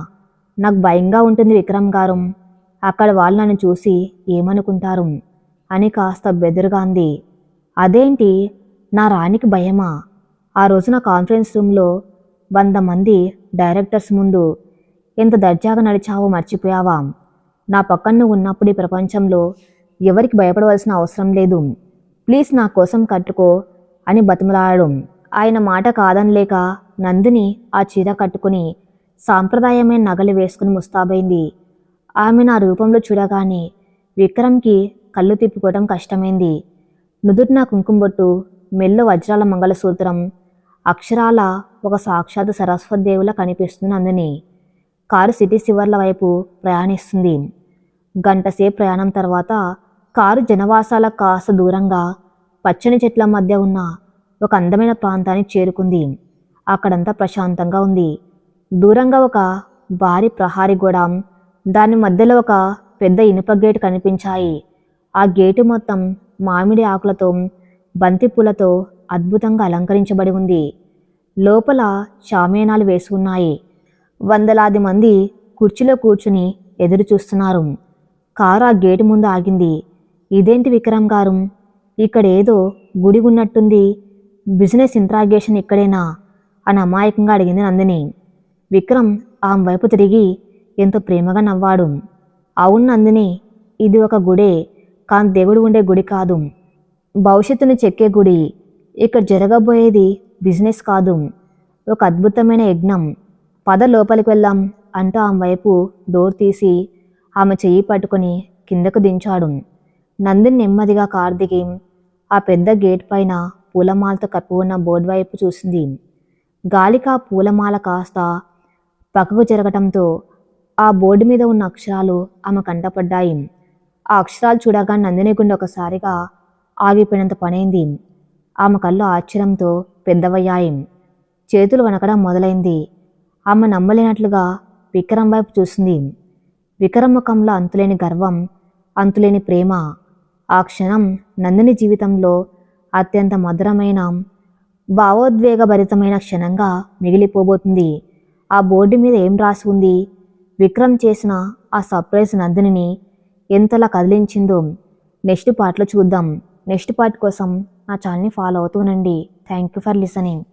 నాకు భయంగా ఉంటుంది విక్రమ్ గారు. అక్కడ వాళ్ళు నన్ను చూసి ఏమనుకుంటారు అని కాస్త బెదురుగా అంది. అదేంటి, నా రాణికి భయమా? ఆ రోజున కాన్ఫరెన్స్ రూమ్లో 100 మంది డైరెక్టర్స్ ముందు ఎంత దర్జాగా నడిచావో మర్చిపోయావా? నా పక్కన నువ్వు ఉన్నప్పుడు ఈ ప్రపంచంలో ఎవరికి భయపడవలసిన అవసరం లేదు. ప్లీజ్ నా కోసం కట్టుకో అని బతిమలాడడం. ఆయన మాట కాదనలేక నందిని ఆ చీర కట్టుకుని సాంప్రదాయమైన నగలు వేసుకుని ముస్తాబైంది. ఆమె నా రూపంలో చూడగానే విక్రమ్కి కళ్ళు తిప్పుకోవడం కష్టమైంది. నుదుటిన కుంకుమబొట్టు, మెల్లో వజ్రాల మంగళసూత్రం, అక్షరాల ఒక సాక్షాత్ సరస్వతి దేవులా కనిపిస్తుంది నందిని. కారు సిటీ శివర్ల వైపు ప్రయాణిస్తుంది. గంటసేపు ప్రయాణం తర్వాత కారు జనవాసాలకు కాస్త దూరంగా పచ్చని చెట్ల మధ్య ఉన్న ఒక అందమైన ప్రాంతానికి చేరుకుంది. అక్కడంతా ప్రశాంతంగా ఉంది. దూరంగా ఒక భారీ ప్రహారీ గోడ, దాని మధ్యలో ఒక పెద్ద ఇనుప గేటు కనిపించాయి. ఆ గేటు మొత్తం మామిడి ఆకులతో, బంతి పూలతో అద్భుతంగా అలంకరించబడి ఉంది. లోపల షామేనాలు వేసి ఉన్నాయి. వందలాది మంది కుర్చీలో కూర్చుని ఎదురు చూస్తున్నారు. కారు ఆ గేటు ముందు ఆగింది. ఇదేంటి విక్రమ్ గారు, ఇక్కడ ఏదో గుడి ఉన్నట్టుంది. బిజినెస్ ఇంట్రాగేషన్ ఇక్కడేనా అని అమాయకంగా అడిగింది నందిని. విక్రమ్ ఆమె వైపు తిరిగి ఎంతో ప్రేమగా నవ్వాడు. అవును నందిని, ఇది ఒక గుడే. కానీ దేవుడు ఉండే గుడి కాదు, భవిష్యత్తును చెక్కే గుడి. ఇక్కడ జరగబోయేది బిజినెస్ కాదు, ఒక అద్భుతమైన యజ్ఞం. పద లోపలికి వెళ్దాం అంటూ ఆమె వైపు డోర్ తీసి ఆమె చెయ్యి పట్టుకొని కిందకు దించాడు. నందిని నెమ్మదిగా కారు దిగి ఆ పెద్ద గేట్ పైన పూలమాలతో కప్పి ఉన్న బోర్డు వైపు చూసింది. గాలికి ఆ పూలమాల కాస్త పక్కకు జరగటంతో ఆ బోర్డు మీద ఉన్న అక్షరాలు ఆమె కంటపడ్డాయి. ఆ అక్షరాలు చూడగా నందిని గుండె ఒకసారిగా ఆగిపోయినంత పనైంది. ఆమె కళ్ళు ఆశ్చర్యంతో పెద్దవయ్యాయి. చేతులు వణకడం మొదలైంది. ఆమె నమ్మలేనట్లుగా విక్రమ్ వైపు చూసింది. విక్రమ్ ముఖంలో అంతులేని గర్వం, అంతులేని ప్రేమ. ఆ క్షణం నందిని జీవితంలో అత్యంత మధురమైన, భావోద్వేగభరితమైన క్షణంగా మిగిలిపోబోతుంది. ఆ బోర్డు మీద ఏం రాసి ఉంది? విక్రమ్ చేసిన ఆ సర్ప్రైజ్ నందినిని ఎంతలా కదిలించిందో నెక్స్ట్ పార్ట్లో చూద్దాం. నెక్స్ట్ పార్ట్ కోసం నా ఛానల్ని ఫాలో అవుతూనండి. Thank you for listening.